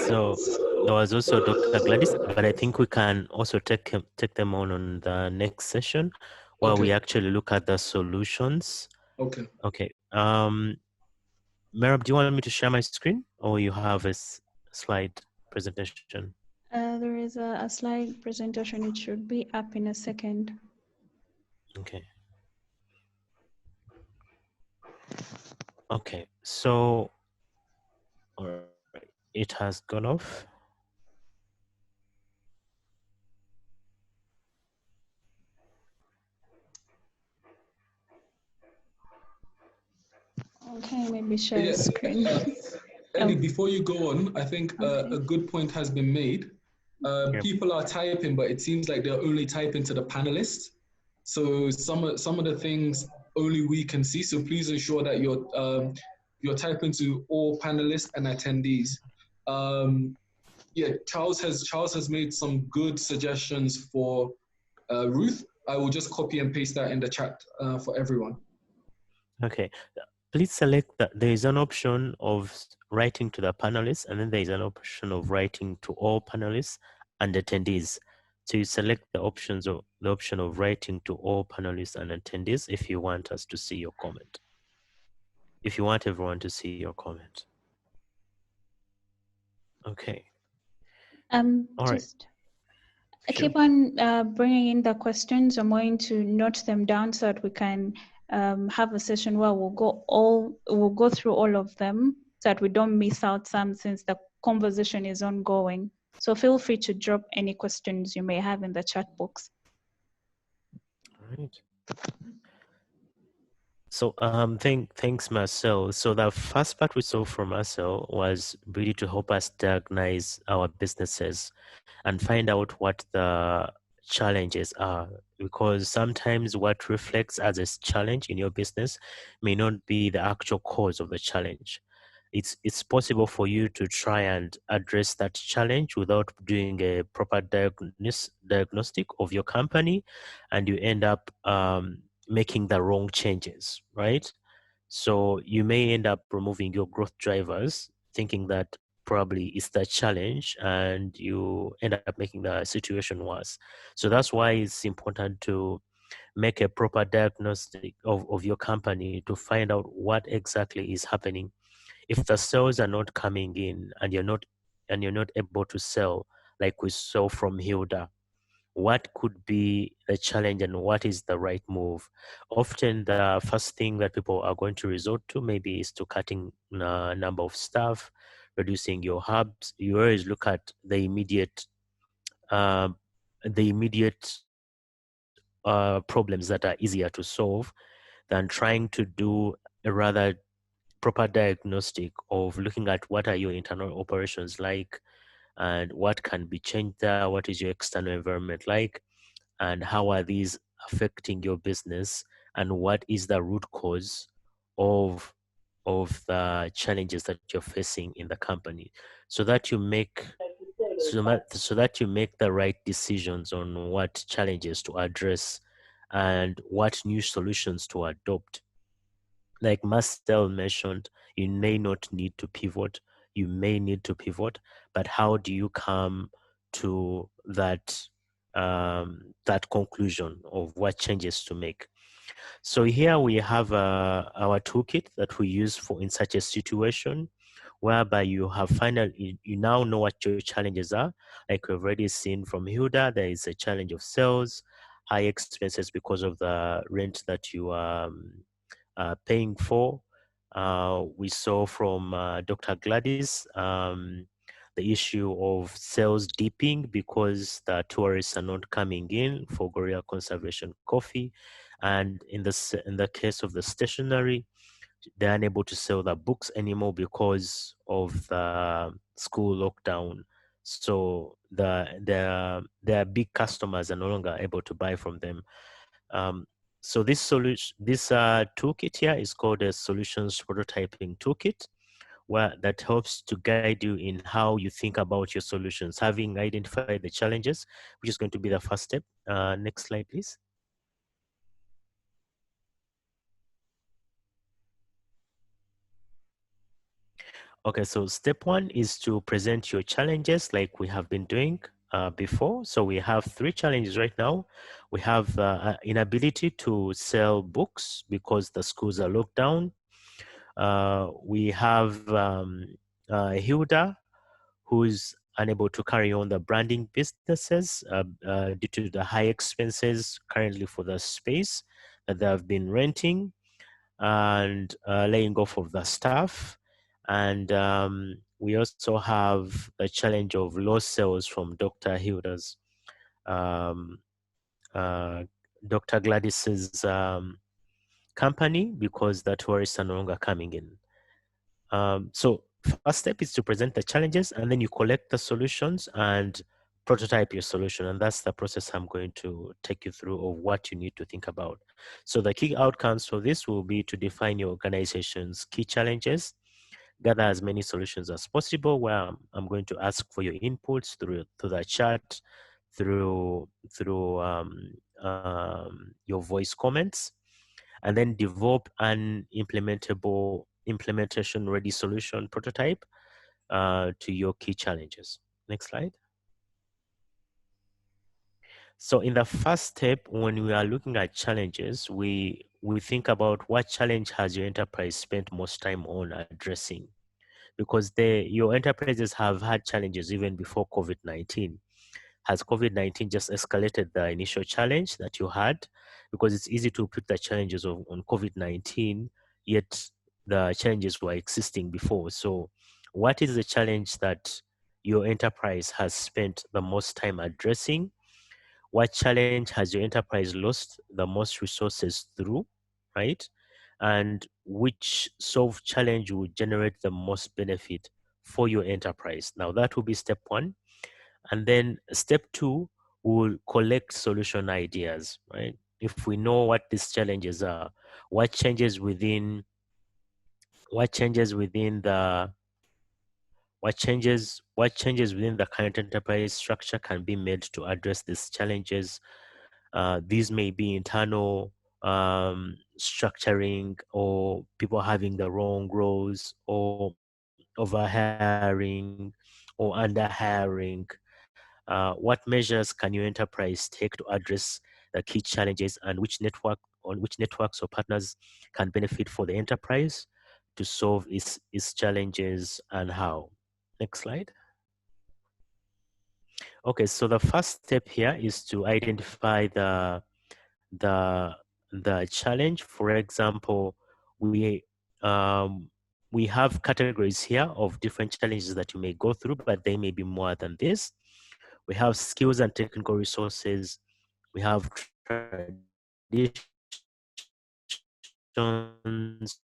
S1: So there was also Dr. Gladys, but I think we can also take them on the next session where we actually look at the solutions.
S3: Okay.
S1: Okay. Merab, do you want me to share my screen, or you have a slide presentation?
S2: There is a slide presentation. It should be up in a second.
S1: Okay. Okay. So, all right, it has gone off.
S2: Okay, maybe share screen.
S3: Eddie, before you go on, I think a good point has been made. People are typing, but it seems like they're only typing to the panelists. So some of the things only we can see. So please ensure that you're typing to all panelists and attendees. Yeah, Charles has made some good suggestions for Ruth. I will just copy and paste that in the chat for everyone.
S1: Okay, please select that there is an option of writing to the panelists, and then there is an option of writing to all panelists and attendees. So you select the option of writing to all panelists and attendees if you want us to see your comment. If you want everyone to see your comment. Okay. All right.
S2: Just
S1: Sure.
S2: keep on bringing in the questions. I'm going to note them down so that we can have a session where we'll go through all of them so that we don't miss out some, since the conversation is ongoing. So feel free to drop any questions you may have in the chat box.
S1: All right. So thanks Marcel. So the first part we saw from Marcel was really to help us diagnose our businesses and find out what the challenges are, because sometimes what reflects as a challenge in your business may not be the actual cause of the challenge. It's possible for you to try and address that challenge without doing a proper diagnostic of your company, and you end up making the wrong changes, right? So you may end up removing your growth drivers, thinking that probably it's the challenge, and you end up making the situation worse. So that's why it's important to make a proper diagnostic of your company to find out what exactly is happening. If the sales are not coming in and you're not able to sell, like we saw from Hilda, what could be the challenge and what is the right move? Often the first thing that people are going to resort to maybe is to cutting number of staff, reducing your hubs. You always look at the immediate problems that are easier to solve than trying to do a rather proper diagnostic of looking at what are your internal operations like, and what can be changed there, what is your external environment like, and how are these affecting your business, and what is the root cause of the challenges that you're facing in the company, so that you make the right decisions on what challenges to address and what new solutions to adopt. Like Marcel mentioned, you may not need to pivot, you may need to pivot, but how do you come to that that conclusion of what changes to make? So here we have our toolkit that we use for in such a situation, whereby you have finally, you now know what your challenges are. Like we've already seen from Hilda, there is a challenge of sales, high expenses because of the rent that you are paying for. We saw from Dr. Gladys the issue of sales dipping because the tourists are not coming in for Gorilla Conservation Coffee. And in the case of the stationery, they're unable to sell the books anymore because of the school lockdown. So their big customers are no longer able to buy from them. So this toolkit here is called a solutions prototyping toolkit, where that helps to guide you in how you think about your solutions, having identified the challenges, which is going to be the first step. Next slide, please. Okay, so step one is to present your challenges like we have been doing before. So we have 3 challenges right now. We have inability to sell books because the schools are locked down. We have Hilda, who's unable to carry on the branding businesses due to the high expenses currently for the space that they have been renting, and laying off of the staff. And we also have the challenge of lost sales from Dr. Hilda's, Dr. Gladys's company, because the tourists are no longer coming in. So first step is to present the challenges, and then you collect the solutions and prototype your solution. And that's the process I'm going to take you through of what you need to think about. So the key outcomes for this will be to define your organization's key challenges, gather as many solutions as possible, where I'm going to ask for your inputs through the chat, through your voice comments, and then develop an implementation ready solution prototype to your key challenges. Next slide. So in the first step, when we are looking at challenges, we think about what challenge has your enterprise spent most time on addressing, because your enterprises have had challenges even before COVID-19. Has COVID-19 just escalated the initial challenge that you had? Because it's easy to put the challenges on COVID-19, yet the challenges were existing before. So what is the challenge that your enterprise has spent the most time addressing? What challenge has your enterprise lost the most resources through, right? And which solved challenge will generate the most benefit for your enterprise? Now that will be step one. And then step two, we'll collect solution ideas, right? If we know what these challenges are, what changes within the what changes within the current enterprise structure can be made to address these challenges. These may be internal structuring, or people having the wrong roles, or overhiring or underhiring. What measures can your enterprise take to address the key challenges, and which networks or partners can benefit for the enterprise to solve its challenges, and how? Next slide. Okay, so the first step here is to identify the challenge. For example, um, we have categories here of different challenges that you may go through, but they may be more than this. We have skills and technical resources. We have traditions,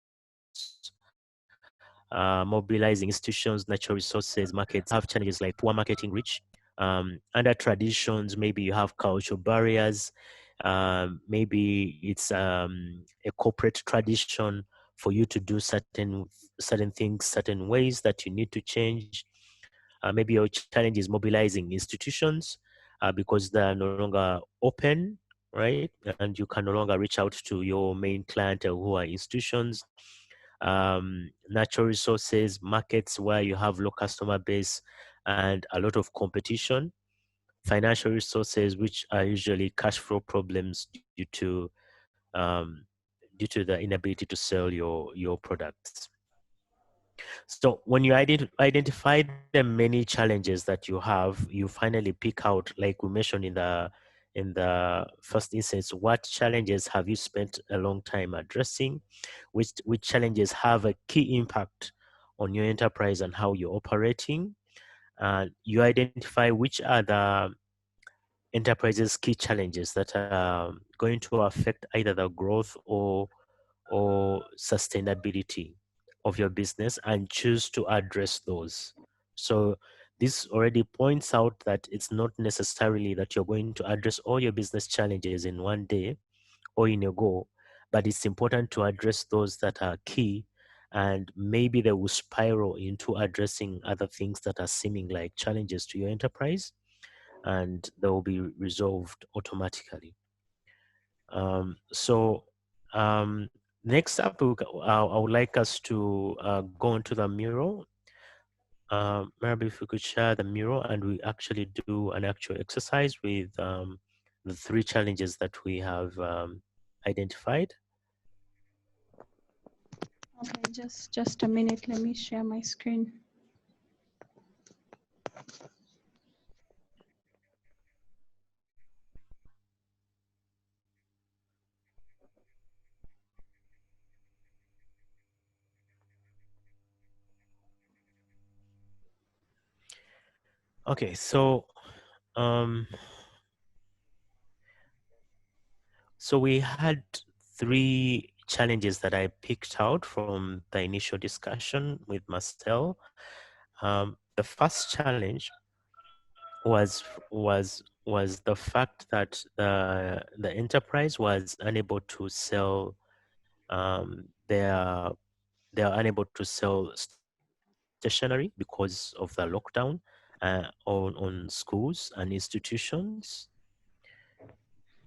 S1: mobilizing institutions, natural resources, markets. Have challenges like poor marketing reach. Under traditions, maybe you have cultural barriers. Maybe it's a corporate tradition for you to do certain things, certain ways that you need to change. Maybe your challenge is mobilizing institutions because they are no longer open, right? And you can no longer reach out to your main clientele who are institutions. Natural resources, markets where you have low customer base and a lot of competition. Financial resources, which are usually cash flow problems um, due to the inability to sell your products. So when you identify the many challenges that you have, you finally pick out, like we mentioned in the first instance, what challenges have you spent a long time addressing, which challenges have a key impact on your enterprise and how you're operating. You identify which are the enterprise's key challenges that are going to affect either the growth or sustainability of your business, and choose to address those. So this already points out that it's not necessarily that you're going to address all your business challenges in one day or in a go, but it's important to address those that are key, and maybe they will spiral into addressing other things that are seeming like challenges to your enterprise, and they will be resolved automatically. So next up, I would like us to go into the mural. Maybe if we could share the mural, and we actually do an actual exercise with the three challenges that we have identified.
S2: Okay, just a minute. Let me share my screen.
S1: Okay, so so we had three challenges that I picked out from the initial discussion with Marcel. The first challenge was the fact that the enterprise was unable to sell they are unable to sell stock stationery because of the lockdown on schools and institutions.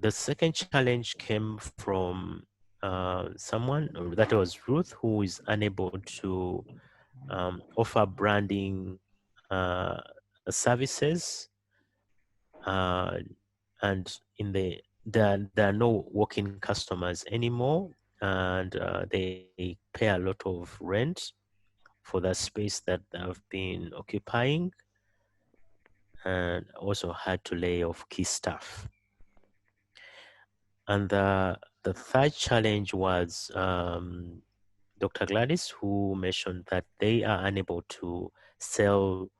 S1: The second challenge came from someone that was Ruth, who is unable to offer branding services, and there are no walk-in customers anymore, and they pay a lot of rent for the space that they have been occupying, and also had to lay off key staff. And the third challenge was Dr. Gladys, who mentioned that they are unable to sell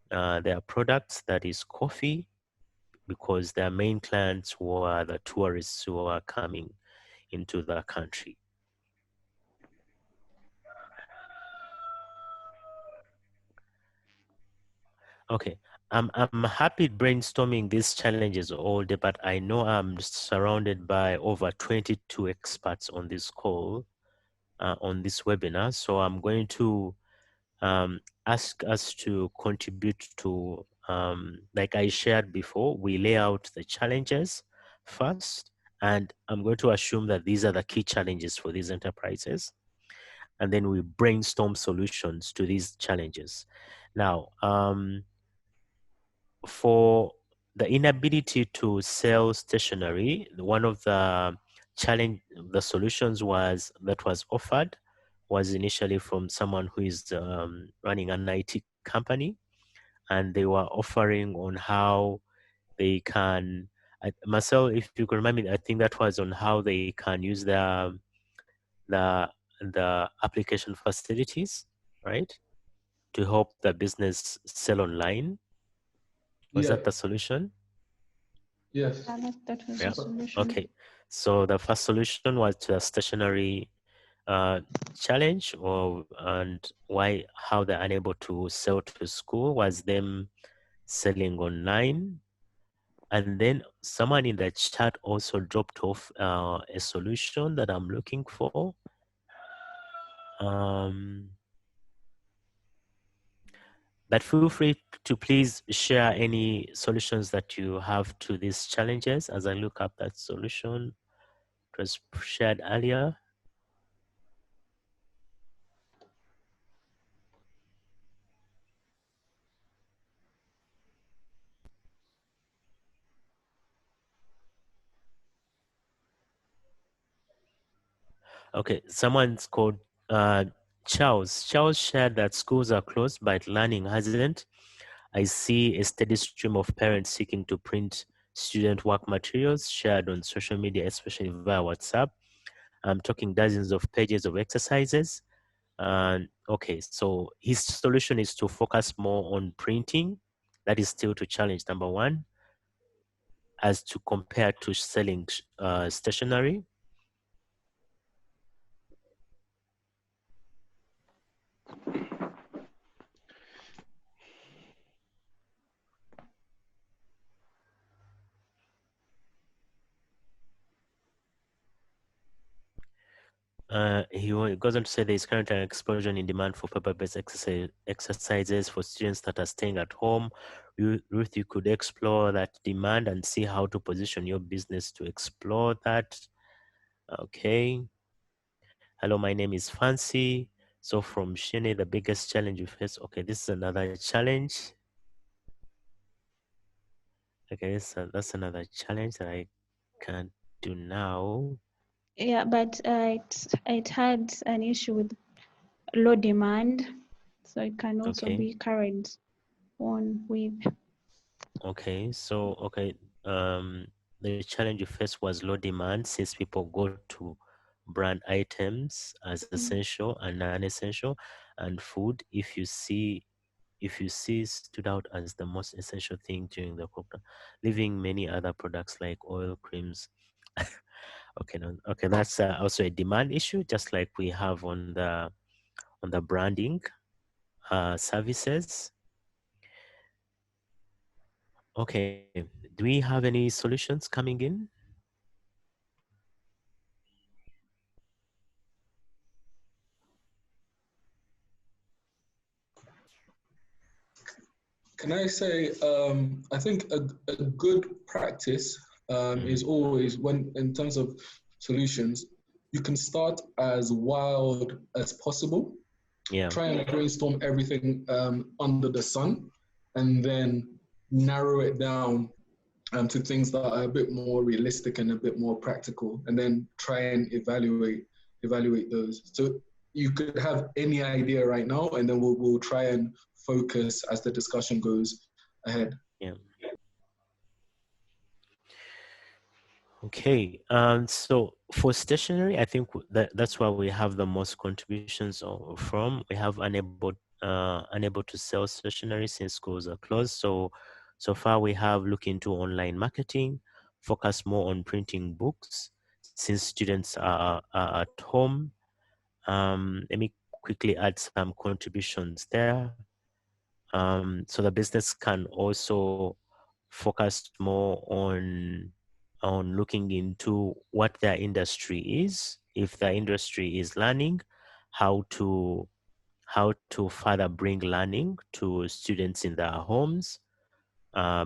S1: their products, that is coffee, because their main clients were the tourists who are coming into the country. Okay, I'm happy brainstorming these challenges all day, but I know I'm surrounded by over 22 experts on this call, on this webinar. So I'm going to ask us to contribute to, like I shared before, we lay out the challenges first, and I'm going to assume that these are the key challenges for these enterprises. And then we brainstorm solutions to these challenges. Now, for the inability to sell stationery, one of the solutions that was offered was initially from someone who is running an IT company, and they were offering on how they can, Marcel, if you could remind me, I think that was on how they can use the application facilities, right, to help the business sell online. Was that the solution?
S3: Yes.
S2: That was
S1: Yeah.
S2: the solution.
S1: Okay. So the first solution was to a stationary challenge, and how they're unable to sell to school was them selling online. And then someone in the chat also dropped off a solution that I'm looking for. But feel free to please share any solutions that you have to these challenges as I look up that solution. It was shared earlier. Okay, someone's called Charles. Charles shared that schools are closed, but learning hasn't. I see a steady stream of parents seeking to print student work materials shared on social media, especially via WhatsApp. I'm talking dozens of pages of exercises. Okay, so his solution is to focus more on printing. That is still to challenge number one, as to compare to selling stationery. He goes on to say there is currently an explosion in demand for paper-based exercises for students that are staying at home. Ruth, you could explore that demand and see how to position your business to explore that. Okay. Hello, my name is Fancy. So from Shane, the biggest challenge you face. Okay, this is another challenge. Okay, so that's another challenge that I can't do now.
S2: Yeah, but it had an issue with low demand, so it can also
S1: Okay.
S2: be carried on with.
S1: Okay, so the challenge you faced was low demand, since people go to brand items as essential and non-essential, and food, if you see stood out as the most essential thing during the lockdown, leaving many other products like oil, creams. Okay, no, okay, that's also a demand issue, just like we have on the branding services. Okay, do we have any solutions coming in?
S3: Can I say, I think a good practice is always when, in terms of solutions, you can start as wild as possible.
S1: Yeah.
S3: Try and brainstorm everything under the sun, and then narrow it down to things that are a bit more realistic and a bit more practical, and then try and evaluate those. So you could have any idea right now, and then we'll try and focus as the discussion goes ahead.
S1: Yeah. Okay. So for stationery, I think that's where we have the most contributions from. We have unable to sell stationery since schools are closed. So far we have looked into online marketing, focus more on printing books since students are at home. Let me quickly add some contributions there. So the business can also focus more on looking into what their industry is. If the industry is learning, how to further bring learning to students in their homes,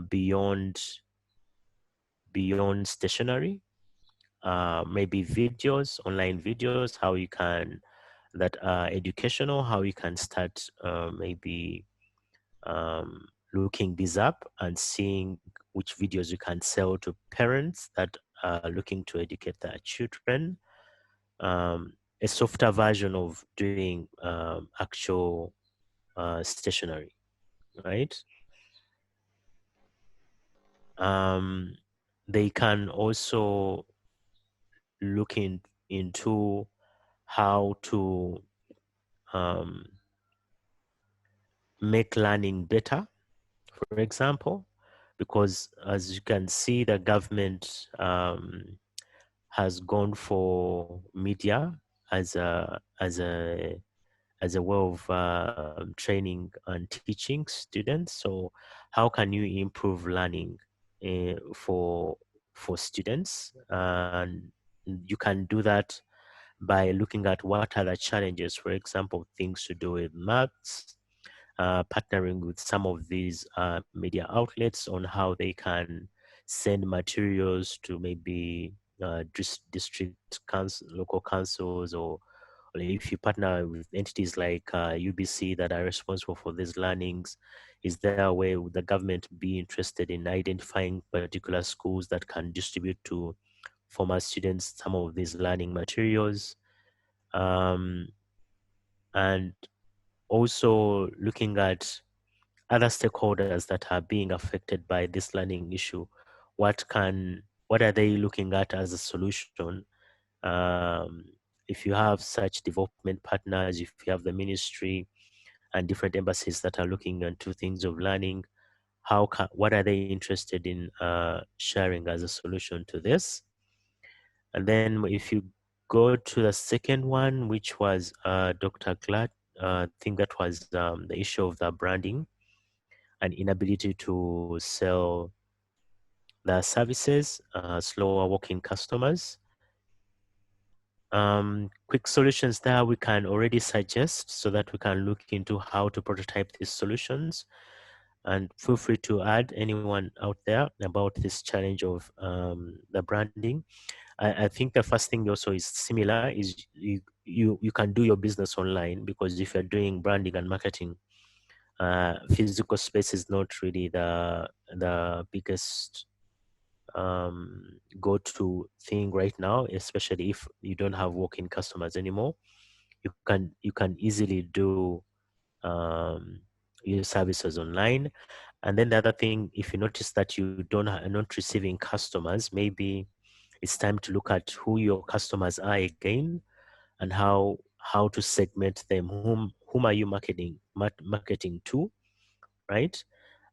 S1: beyond stationery, maybe videos, online videos, how you can that are educational, how you can start maybe looking this up and seeing which videos you can sell to parents that are looking to educate their children. A softer version of doing actual stationery, right? They can also look into how to make learning better, for example, because as you can see, the government has gone for media as a way of training and teaching students. So how can you improve learning for students? And you can do that by looking at what are the challenges, for example, things to do with maths, partnering with some of these media outlets on how they can send materials to maybe district local councils, or if you partner with entities like UBC that are responsible for these learnings, is there a way would the government be interested in identifying particular schools that can distribute to former students some of these learning materials? And also looking at other stakeholders that are being affected by this learning issue. What are they looking at as a solution? If you have such development partners, if you have the ministry and different embassies that are looking into things of learning, what are they interested in sharing as a solution to this? And then if you go to the second one, which was Dr. Glad, I think that was the issue of the branding and inability to sell their services, slower walking customers. Quick solutions there we can already suggest so that we can look into how to prototype these solutions. And feel free to add anyone out there about this challenge of the branding. I think the first thing also is similar is you can do your business online, because if you're doing branding and marketing, physical space is not really the biggest go-to thing right now, especially if you don't have walk-in customers anymore. You can easily do your services online. And then the other thing, if you notice that you are not receiving customers, maybe it's time to look at who your customers are again, and how to segment them. Whom are you marketing to, right?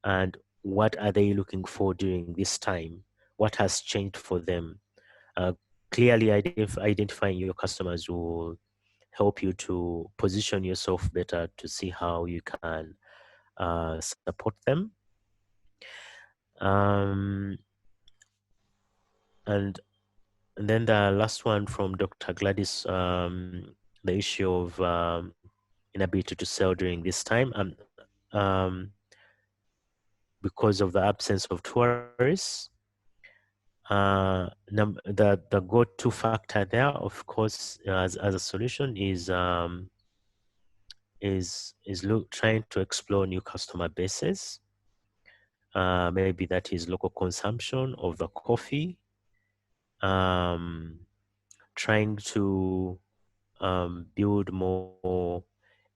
S1: And what are they looking for during this time? What has changed for them? Clearly identifying your customers will help you to position yourself better to see how you can support them. And then the last one from Dr. Gladys, the issue of inability to sell during this time. because of the absence of tourists. The go-to factor there, of course, as a solution is trying to explore new customer bases. Maybe that is local consumption of the coffee. Trying to build more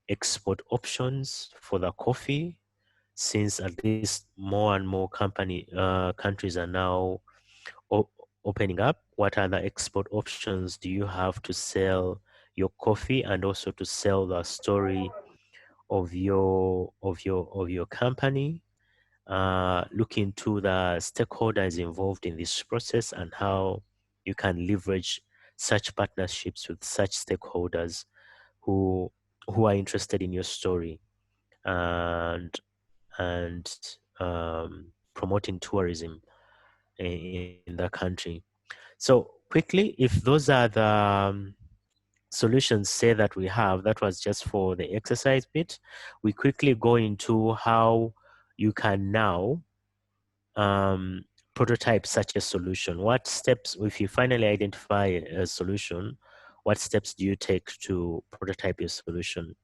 S1: export options for the coffee, since at least more and more countries are now opening up. What other export options do you have to sell your coffee, and also to sell the story of your company? Look into the stakeholders involved in this process and how you can leverage such partnerships with such stakeholders who are interested in your story, and promoting tourism in the country. So quickly, if those are the solutions say that we have, that was just for the exercise bit. We quickly go into how you can now prototype such a solution. What steps, if you finally identify a solution, what steps do you take to prototype your solution?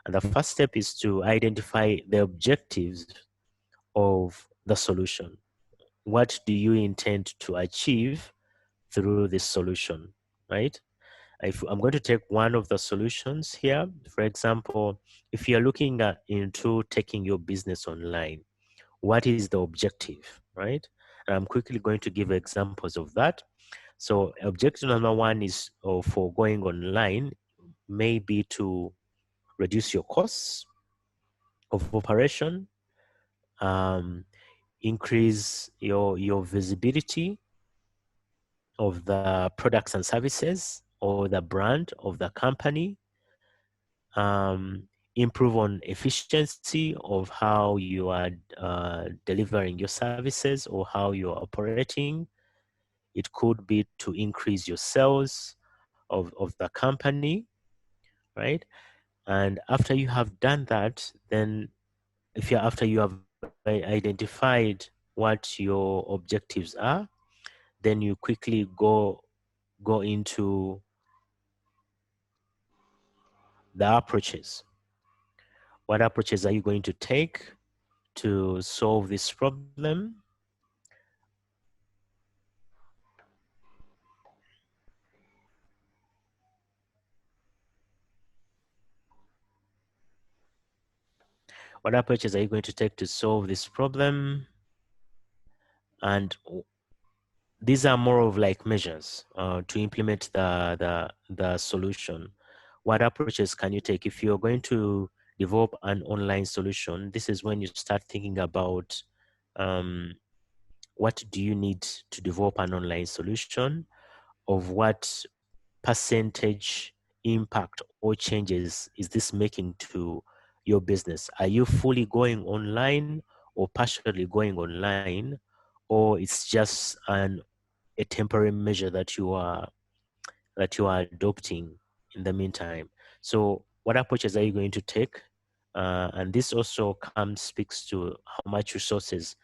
S1: And the first step is to identify the objectives of the solution. What do you intend to achieve through this solution, right? If I'm going to take one of the solutions here, for example, if you're looking into taking your business online, what is the objective, right? And I'm quickly going to give examples of that. So objective number one is for going online, maybe to reduce your costs of operation, increase your visibility of the products and services or the brand of the company, improve on efficiency of how you are delivering your services or how you're operating. It could be to increase your sales of the company, right? And after you have done that, then after you have identified what your objectives are, then you quickly go into the approaches. What approaches are you going to take to solve this problem? What approaches are you going to take to solve this problem? And these are more of like measures to implement the solution. What approaches can you take? If you're going to develop an online solution, this is when you start thinking about what do you need to develop an online solution, of what percentage impact or changes is this making to your business? Are you fully going online or partially going online, or it's just a temporary measure that you are adopting in the meantime? So what approaches are you going to take? And this also speaks to how much resources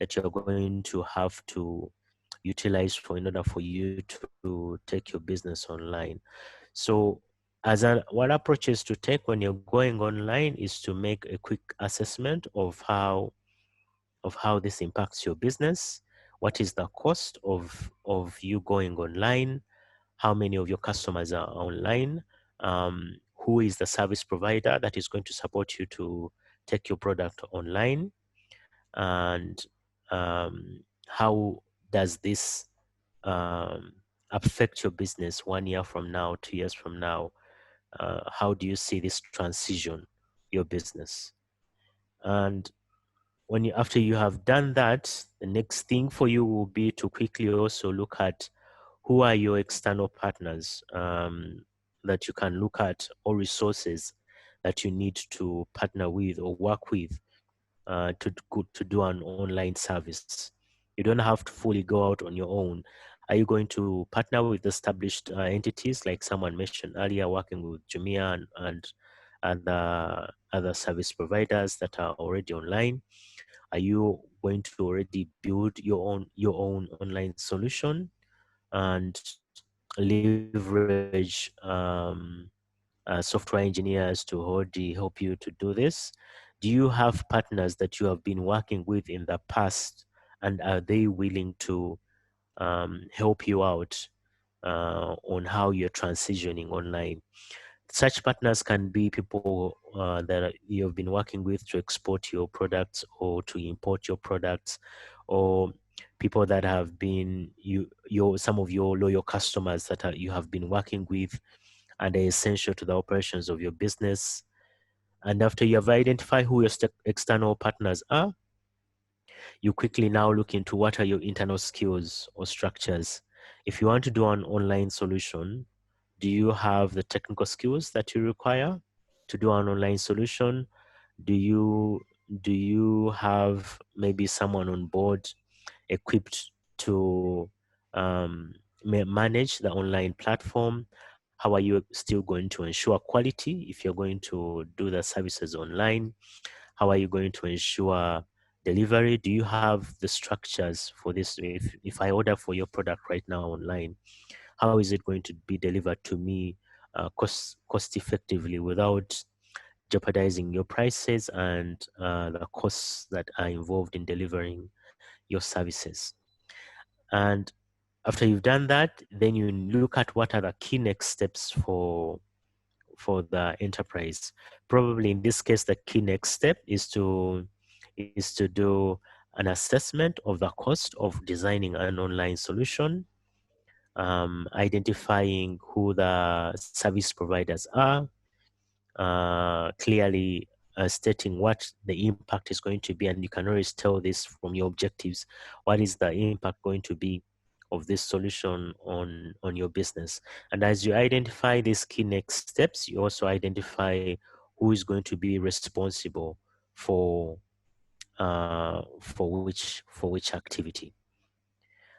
S1: that you're going to have to utilize in order for you to take your business online. So what approaches to take when you're going online is to make a quick assessment of how this impacts your business. What is the cost of you going online? How many of your customers are online? Who is the service provider that is going to support you to take your product online? And how does this affect your business 1 year from now, 2 years from now? How do you see this transition your business? And after you have done that, the next thing for you will be to quickly also look at who are your external partners that you can look at, or resources that you need to partner with or work with to do an online service. You don't have to fully go out on your own. Are you going to partner with established entities like someone mentioned earlier, working with Jumia and other service providers that are already online? Are you going to already build your own online solution and leverage software engineers to already help you to do this? Do you have partners that you have been working with in the past, and are they willing to help you out on how you're transitioning online? Such partners can be people that you've been working with to export your products or to import your products, or people that have been some of your loyal customers that you have been working with and are essential to the operations of your business. And after you have identified who your external partners are, you quickly now look into what are your internal skills or structures. If you want to do an online solution, do you have the technical skills that you require to do an online solution? Do you have maybe someone on board equipped to manage the online platform? How are you still going to ensure quality if you're going to do the services online? How are you going to ensure delivery? Do you have the structures for this? If I order for your product right now online, how is it going to be delivered to me cost effectively without jeopardizing your prices and the costs that are involved in delivering your services? And after you've done that, then you look at what are the key next steps for the enterprise. Probably in this case, the key next step is to do an assessment of the cost of designing an online solution, identifying who the service providers are, clearly stating what the impact is going to be, and you can always tell this from your objectives. What is the impact going to be of this solution on your business? And as you identify these key next steps, you also identify who is going to be responsible for which activity.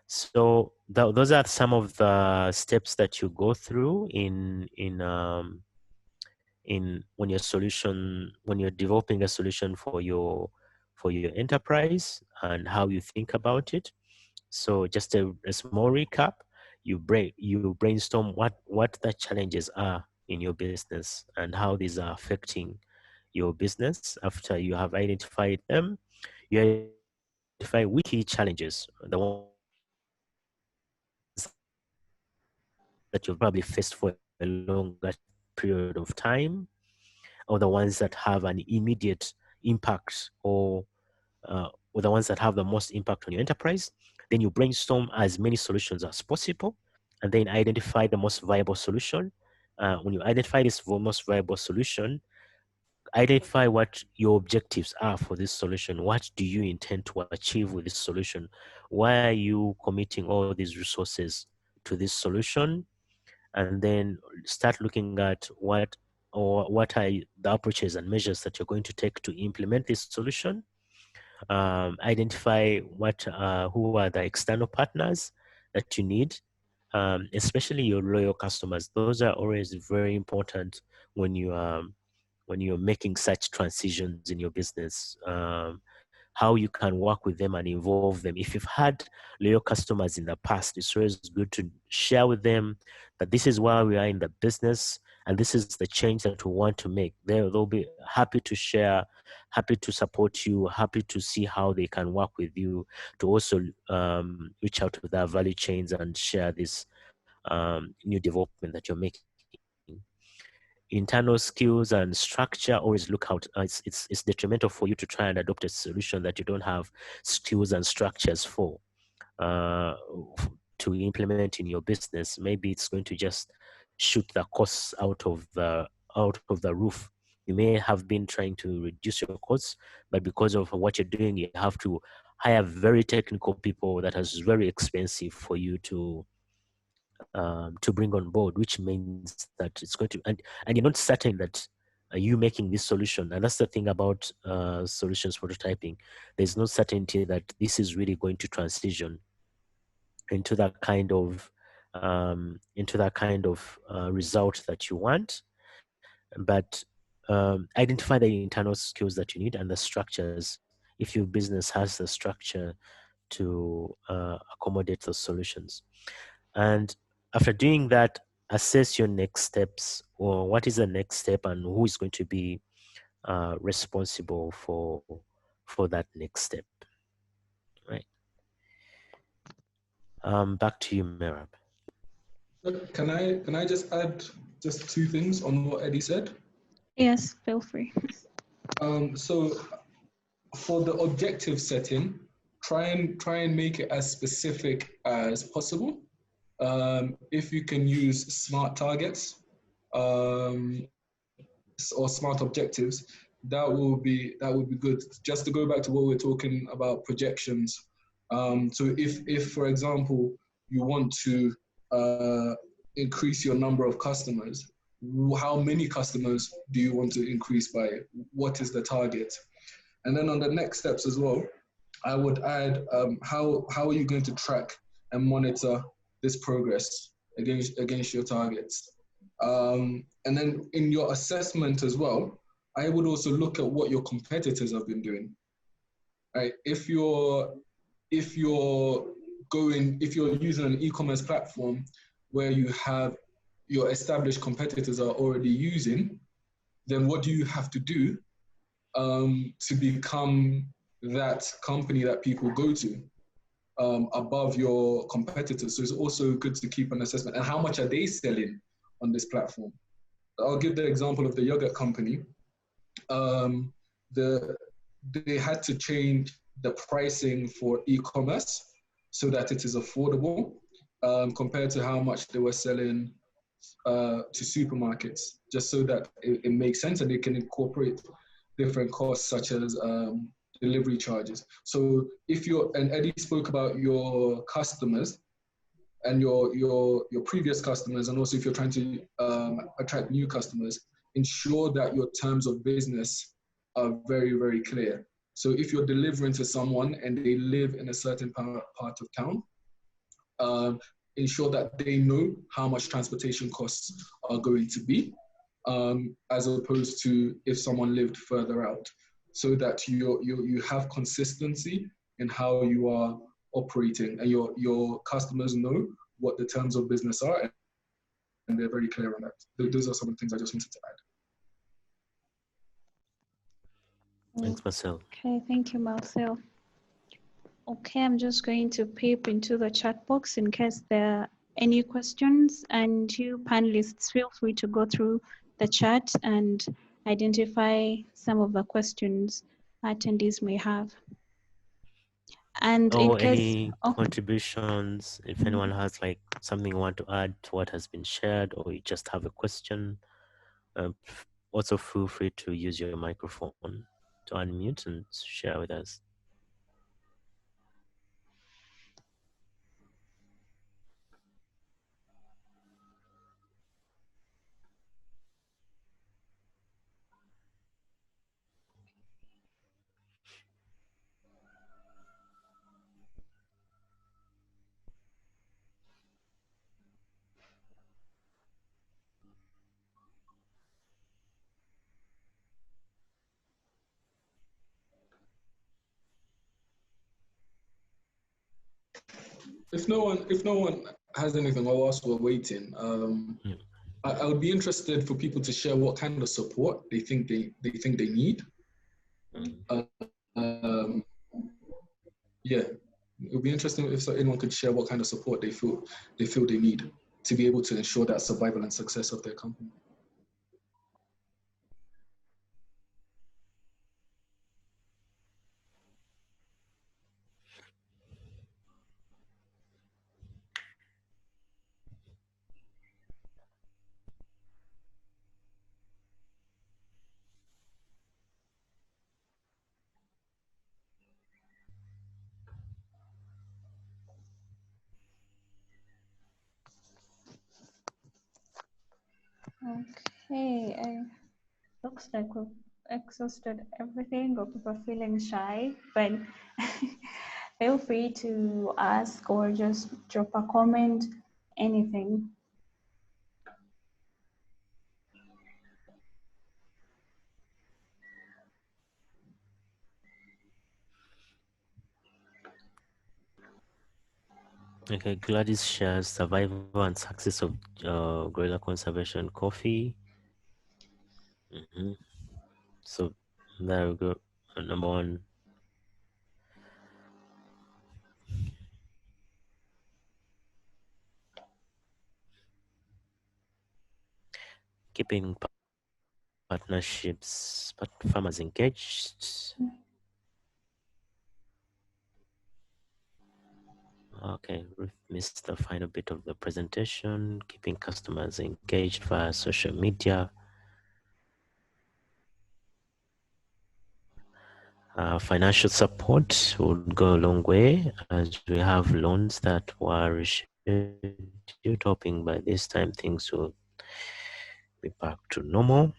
S1: So those are some of the steps that you go through when you're developing a solution for your enterprise, and how you think about it. So just a small recap: you brainstorm what the challenges are in your business and how these are affecting your business. After you have identified them, you identify which key challenges, the ones that you've probably faced for a longer period of time, or the ones that have an immediate impact, or the ones that have the most impact on your enterprise. Then you brainstorm as many solutions as possible, and then identify the most viable solution. When you identify this most viable solution, identify what your objectives are for this solution. What do you intend to achieve with this solution? Why are you committing all these resources to this solution? And then start looking at what are the approaches and measures that you're going to take to implement this solution. Identify who are the external partners that you need, especially your loyal customers. Those are always very important when you're making such transitions in your business. How you can work with them and involve them. If you've had loyal customers in the past, it's always good to share with them that this is why we are in the business and this is the change that we want to make. They'll be happy to share, happy to support you, happy to see how they can work with you to also reach out to their value chains and share this new development that you're making. Internal skills and structure, always look out. It's detrimental for you to try and adopt a solution that you don't have skills and structures for to implement in your business. Maybe it's going to just shoot the costs out of the roof. You may have been trying to reduce your costs, but because of what you're doing, you have to hire very technical people that is very expensive for you to bring on board, which means that it's going to, and you're not certain that you making this solution, and that's the thing about solutions prototyping. There's no certainty that this is really going to transition into that kind of result that you want. But identify the internal skills that you need and the structures. if your business has the structure to accommodate those solutions. And after doing that, assess your next steps, or what is the next step and who is going to be responsible for that next step, right? Back to you, Merab.
S3: Can I just add just two things on what Eddie said?
S2: Yes, feel free.
S3: So for the objective setting, try and make it as specific as possible. If you can use smart targets or smart objectives, that would be good. Just to go back to what we're talking about, projections. So if for example you want to increase your number of customers, how many customers do you want to increase by? What is the target? And then on the next steps as well, I would add how are you going to track and monitor this progress against your targets? And then in your assessment as well, I would also look at what your competitors have been doing. Right? If you're using an e-commerce platform where you have your established competitors are already using, then what do you have to do to become that company that people go to above your competitors? So it's also good to keep an assessment. And how much are they selling on this platform? I'll give the example of the yogurt company. They had to change the pricing for e-commerce so that it is affordable compared to how much they were selling to supermarkets, just so that it makes sense and they can incorporate different costs such as delivery charges. So and Eddie spoke about your customers and your previous customers, and also if you're trying to attract new customers, ensure that your terms of business are very, very clear. So if you're delivering to someone and they live in a certain part of town, ensure that they know how much transportation costs are going to be, as opposed to if someone lived further out, so that you have consistency in how you are operating, and your customers know what the terms of business are, and they're very clear on that. Those are some of the things I just wanted to add.
S1: Thanks, Marcel.
S2: Okay, thank you, Marcel. Okay, I'm just going to peep into the chat box in case there are any questions, and you panelists feel free to go through the chat and identify some of the questions attendees may have. And in case
S1: any contributions, if anyone has like something you want to add to what has been shared, or you just have a question, also feel free to use your microphone to unmute and share with us.
S3: If no one has anything, or whilst we're waiting, I would be interested for people to share what kind of support they think they need. Yeah, it would be interesting if anyone could share what kind of support they feel they need to be able to ensure that survival and success of their company.
S2: okay, looks like we've exhausted everything, or people feeling shy, but feel free to ask or just drop a comment, anything.
S1: Okay, Gladys shares survival and success of gorilla conservation coffee. So there we go. Number one. Keeping partnerships, farmers engaged. Okay, we've missed the final bit of the presentation. Keeping customers engaged via social media. Financial support would go a long way, as we have loans that were rescheduled, hoping by this time things will be back to normal.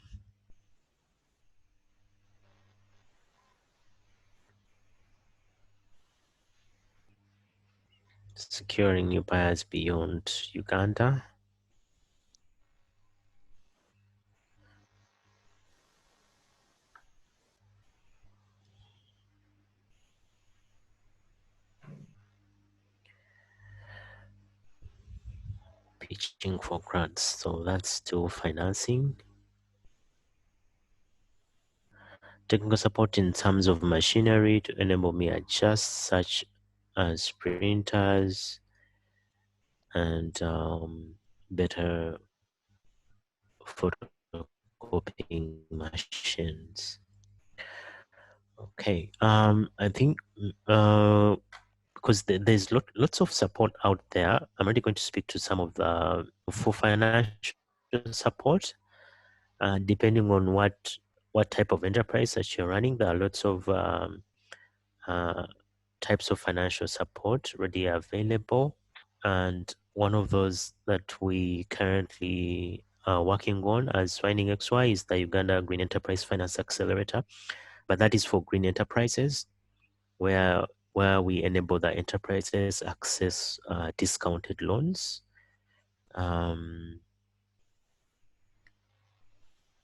S1: Securing new buyers beyond Uganda. Pitching for grants, so that's still financing. Technical support in terms of machinery to enable me adjust, such as printers and better photocopying machines. Okay, I think because there's lots of support out there. I'm already going to speak to some of the for financial support, depending on what type of enterprise that you're running. There are lots of types of financial support ready available, and one of those that we currently are working on as Finding XY is the Uganda Green Enterprise Finance Accelerator, but that is for green enterprises, where we enable the enterprises access discounted loans.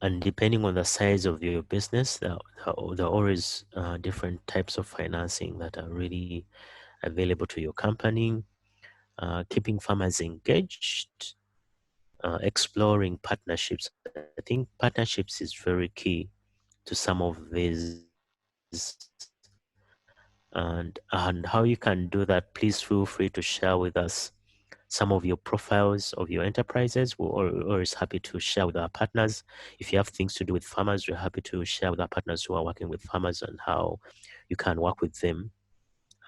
S1: And depending on the size of your business, there are always different types of financing that are really available to your company. Keeping farmers engaged, exploring partnerships. I think partnerships is very key to some of these. And how you can do that, please feel free to share with us some of your profiles of your enterprises. We're always happy to share with our partners. If you have things to do with farmers, we're happy to share with our partners who are working with farmers and how you can work with them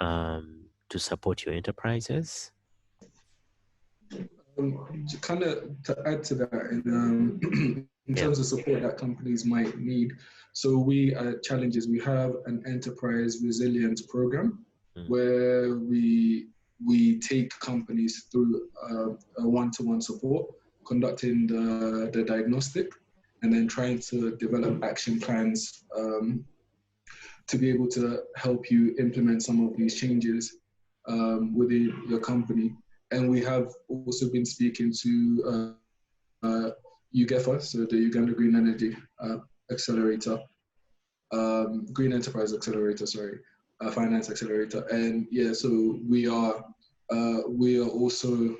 S1: to support your enterprises.
S3: Kind of to add to that, in terms of support that companies might need. So we at Challenges, we have an enterprise resilience program where we take companies through a one-to-one support, conducting the diagnostic, and then trying to develop action plans to be able to help you implement some of these changes within your company. And we have also been speaking to UGEFA, so the Uganda Green Energy Accelerator, Green Enterprise Accelerator, sorry, Finance Accelerator. And yeah, so we are also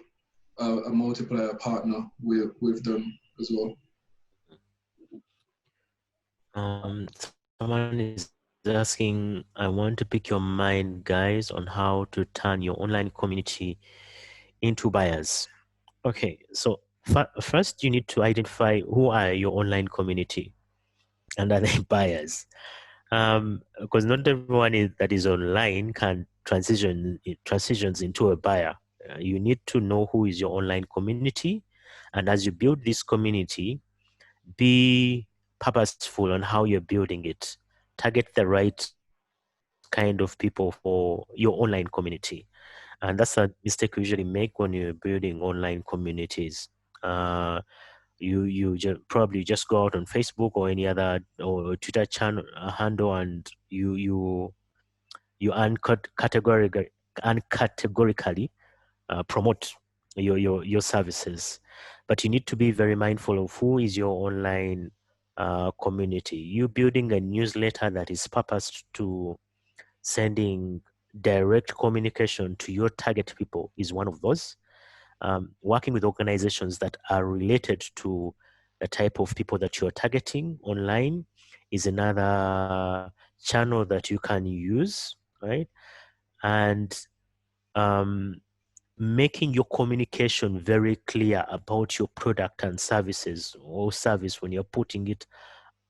S3: a multiplier partner with them as well.
S1: Someone is asking, I want to pick your mind, guys, on how to turn your online community into buyers. Okay, so first you need to identify who are your online community and are they buyers, because not everyone that is online can transitions into a buyer. You need to know who is your online community, and as you build this community, be purposeful on how you're building it. Target the right kind of people for your online community. And that's a mistake we usually make when you're building online communities. You probably just go out on Facebook or any other or Twitter channel handle, and you uncategorically promote your services. But you need to be very mindful of who is your online community. You building a newsletter that is purposed to sending direct communication to your target people is one of those. Working with organizations that are related to the type of people that you're targeting online is another channel that you can use, right? And making your communication very clear about your product and services or service when you're putting it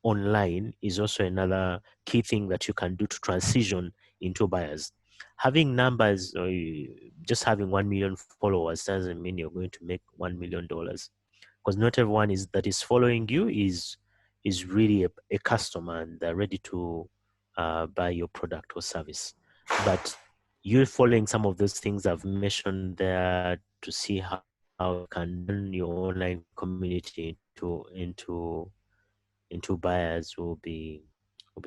S1: online is also another key thing that you can do to transition into buyers. Having numbers, or just having 1 million followers doesn't mean you're going to make $1 million, because not everyone that is following you is really a customer and they're ready to buy your product or service. But you're following some of those things I've mentioned there to see how you can turn your online community into buyers will be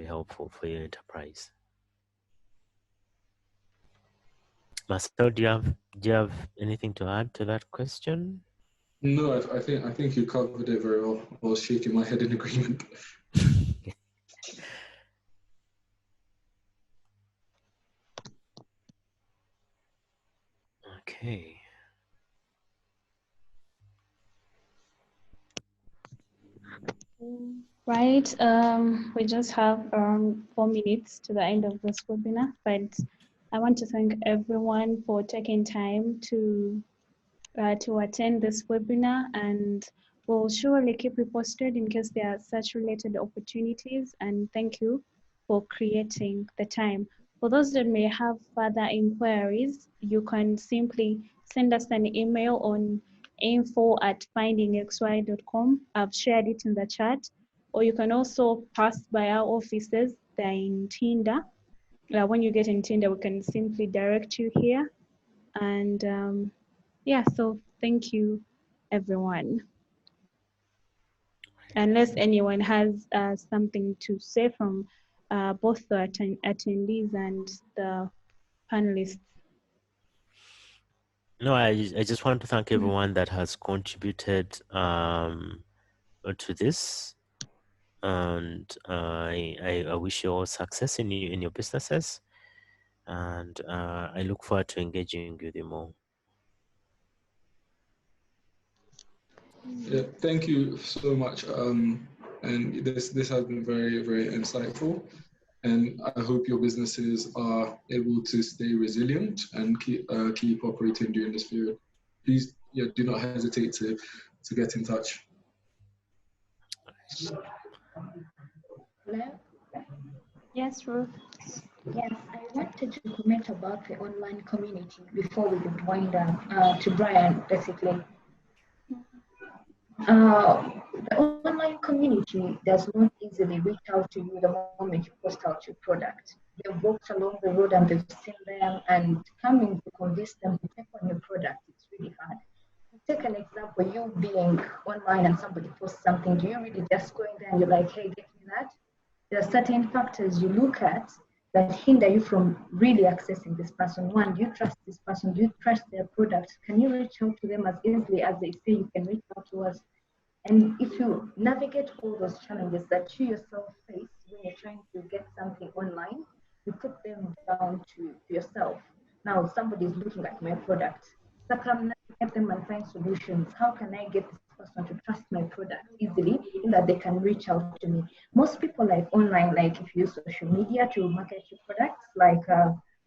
S1: helpful for your enterprise. Marcel, do you have anything to add to that question?
S3: No, I think you covered it very well. I was shaking my head in agreement.
S1: Okay.
S2: Right. We just have 4 minutes to the end of this webinar, but I want to thank everyone for taking time to attend this webinar, and we'll surely keep you posted in case there are such related opportunities. And thank you for creating the time. For those that may have further inquiries, you can simply send us an email on info@findingxy.com. I've shared it in the chat, or you can also pass by our offices. They're in Tinder. When you get in Tinder, we can simply direct you here. And yeah, so thank you, everyone. Unless anyone has something to say from both the attendees and the panelists.
S1: No, I just want to thank everyone that has contributed to this, and I wish you all success in your businesses, and I look forward to engaging with you more.
S3: Yeah, thank you so much. And this has been very, very insightful. And I hope your businesses are able to stay resilient and keep operating during this period. Please, yeah, do not hesitate to get in touch.
S6: Hello?
S2: Yes, Ruth.
S6: Yes, I wanted to comment about the online community before we would wind up to Brian, basically. The online community does not easily reach out to you the moment you post out your product. They've walked along the road and they've seen them, and coming to convince them to take on your product, it's really hard. Take an example, you being online and somebody posts something, do you really just go in there and you're like, hey, get me that? There are certain factors you look at that hinder you from really accessing this person. One, do you trust this person? Do you trust their product? Can you reach out to them as easily as they say you can reach out to us? And if you navigate all those challenges that you yourself face when you're trying to get something online, you put them down to yourself. Now, somebody is looking at my product. Circumnavigate them and find solutions. How can I get this person to trust my product easily in that they can reach out to me? Most people like online, like if you use social media to market your products, like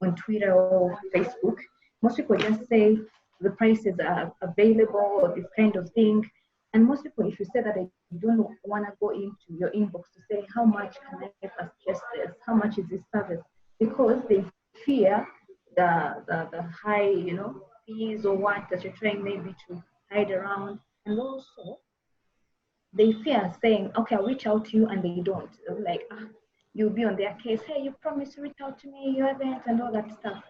S6: on Twitter or Facebook, most people just say the prices are available or this kind of thing. And most people, if you say that I don't want to go into your inbox to say, how much can I purchase this? How much is this service? Because they fear the high, fees or what that you're trying maybe to hide around. And also, they fear saying, okay, I'll reach out to you, and they don't. They're like, you'll be on their case. Hey, you promised to reach out to me, you haven't, and all that stuff.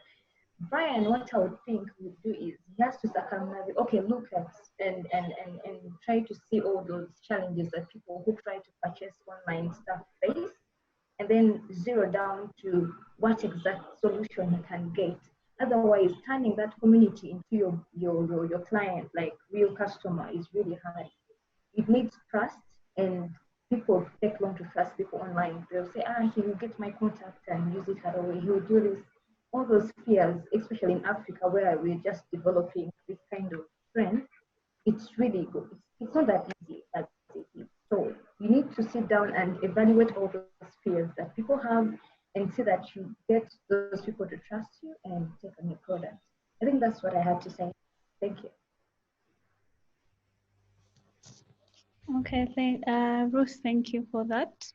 S6: Brian, what I would think would do is he has to circumnavigate, okay, look at and try to see all those challenges that people who try to purchase online stuff face, and then zero down to what exact solution you can get. Otherwise, turning that community into your client, like real customer, is really hard. It needs trust, and people take long to trust people online. They'll say, he will get my contact and use it that way. He will do this. all those fears, especially in Africa where we're just developing this kind of trend, it's really good. It's not that easy. That's easy. So you need to sit down and evaluate all those fears that people have and see that you get those people to trust you and take on your product. I think that's what I had to say. Thank you.
S2: Okay, Ruth, thank you for that.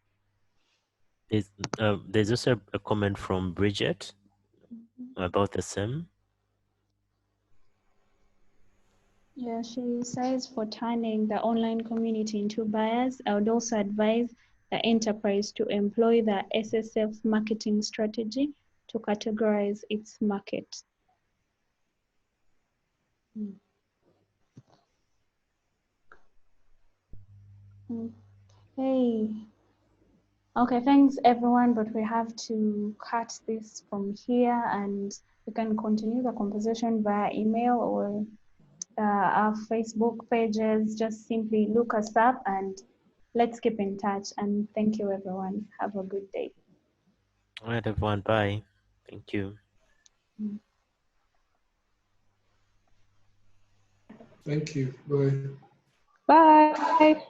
S1: There's also a comment from Bridget about the same.
S2: Yeah, she says for turning the online community into buyers, I would also advise the enterprise to employ the SSF marketing strategy to categorize its market. Okay, thanks everyone, but we have to cut this from here and we can continue the conversation via email or our Facebook pages. Just simply look us up and let's keep in touch. And thank you everyone. Have a good day.
S1: All right, everyone. Bye. Thank you.
S3: Thank you. Bye.
S10: Bye.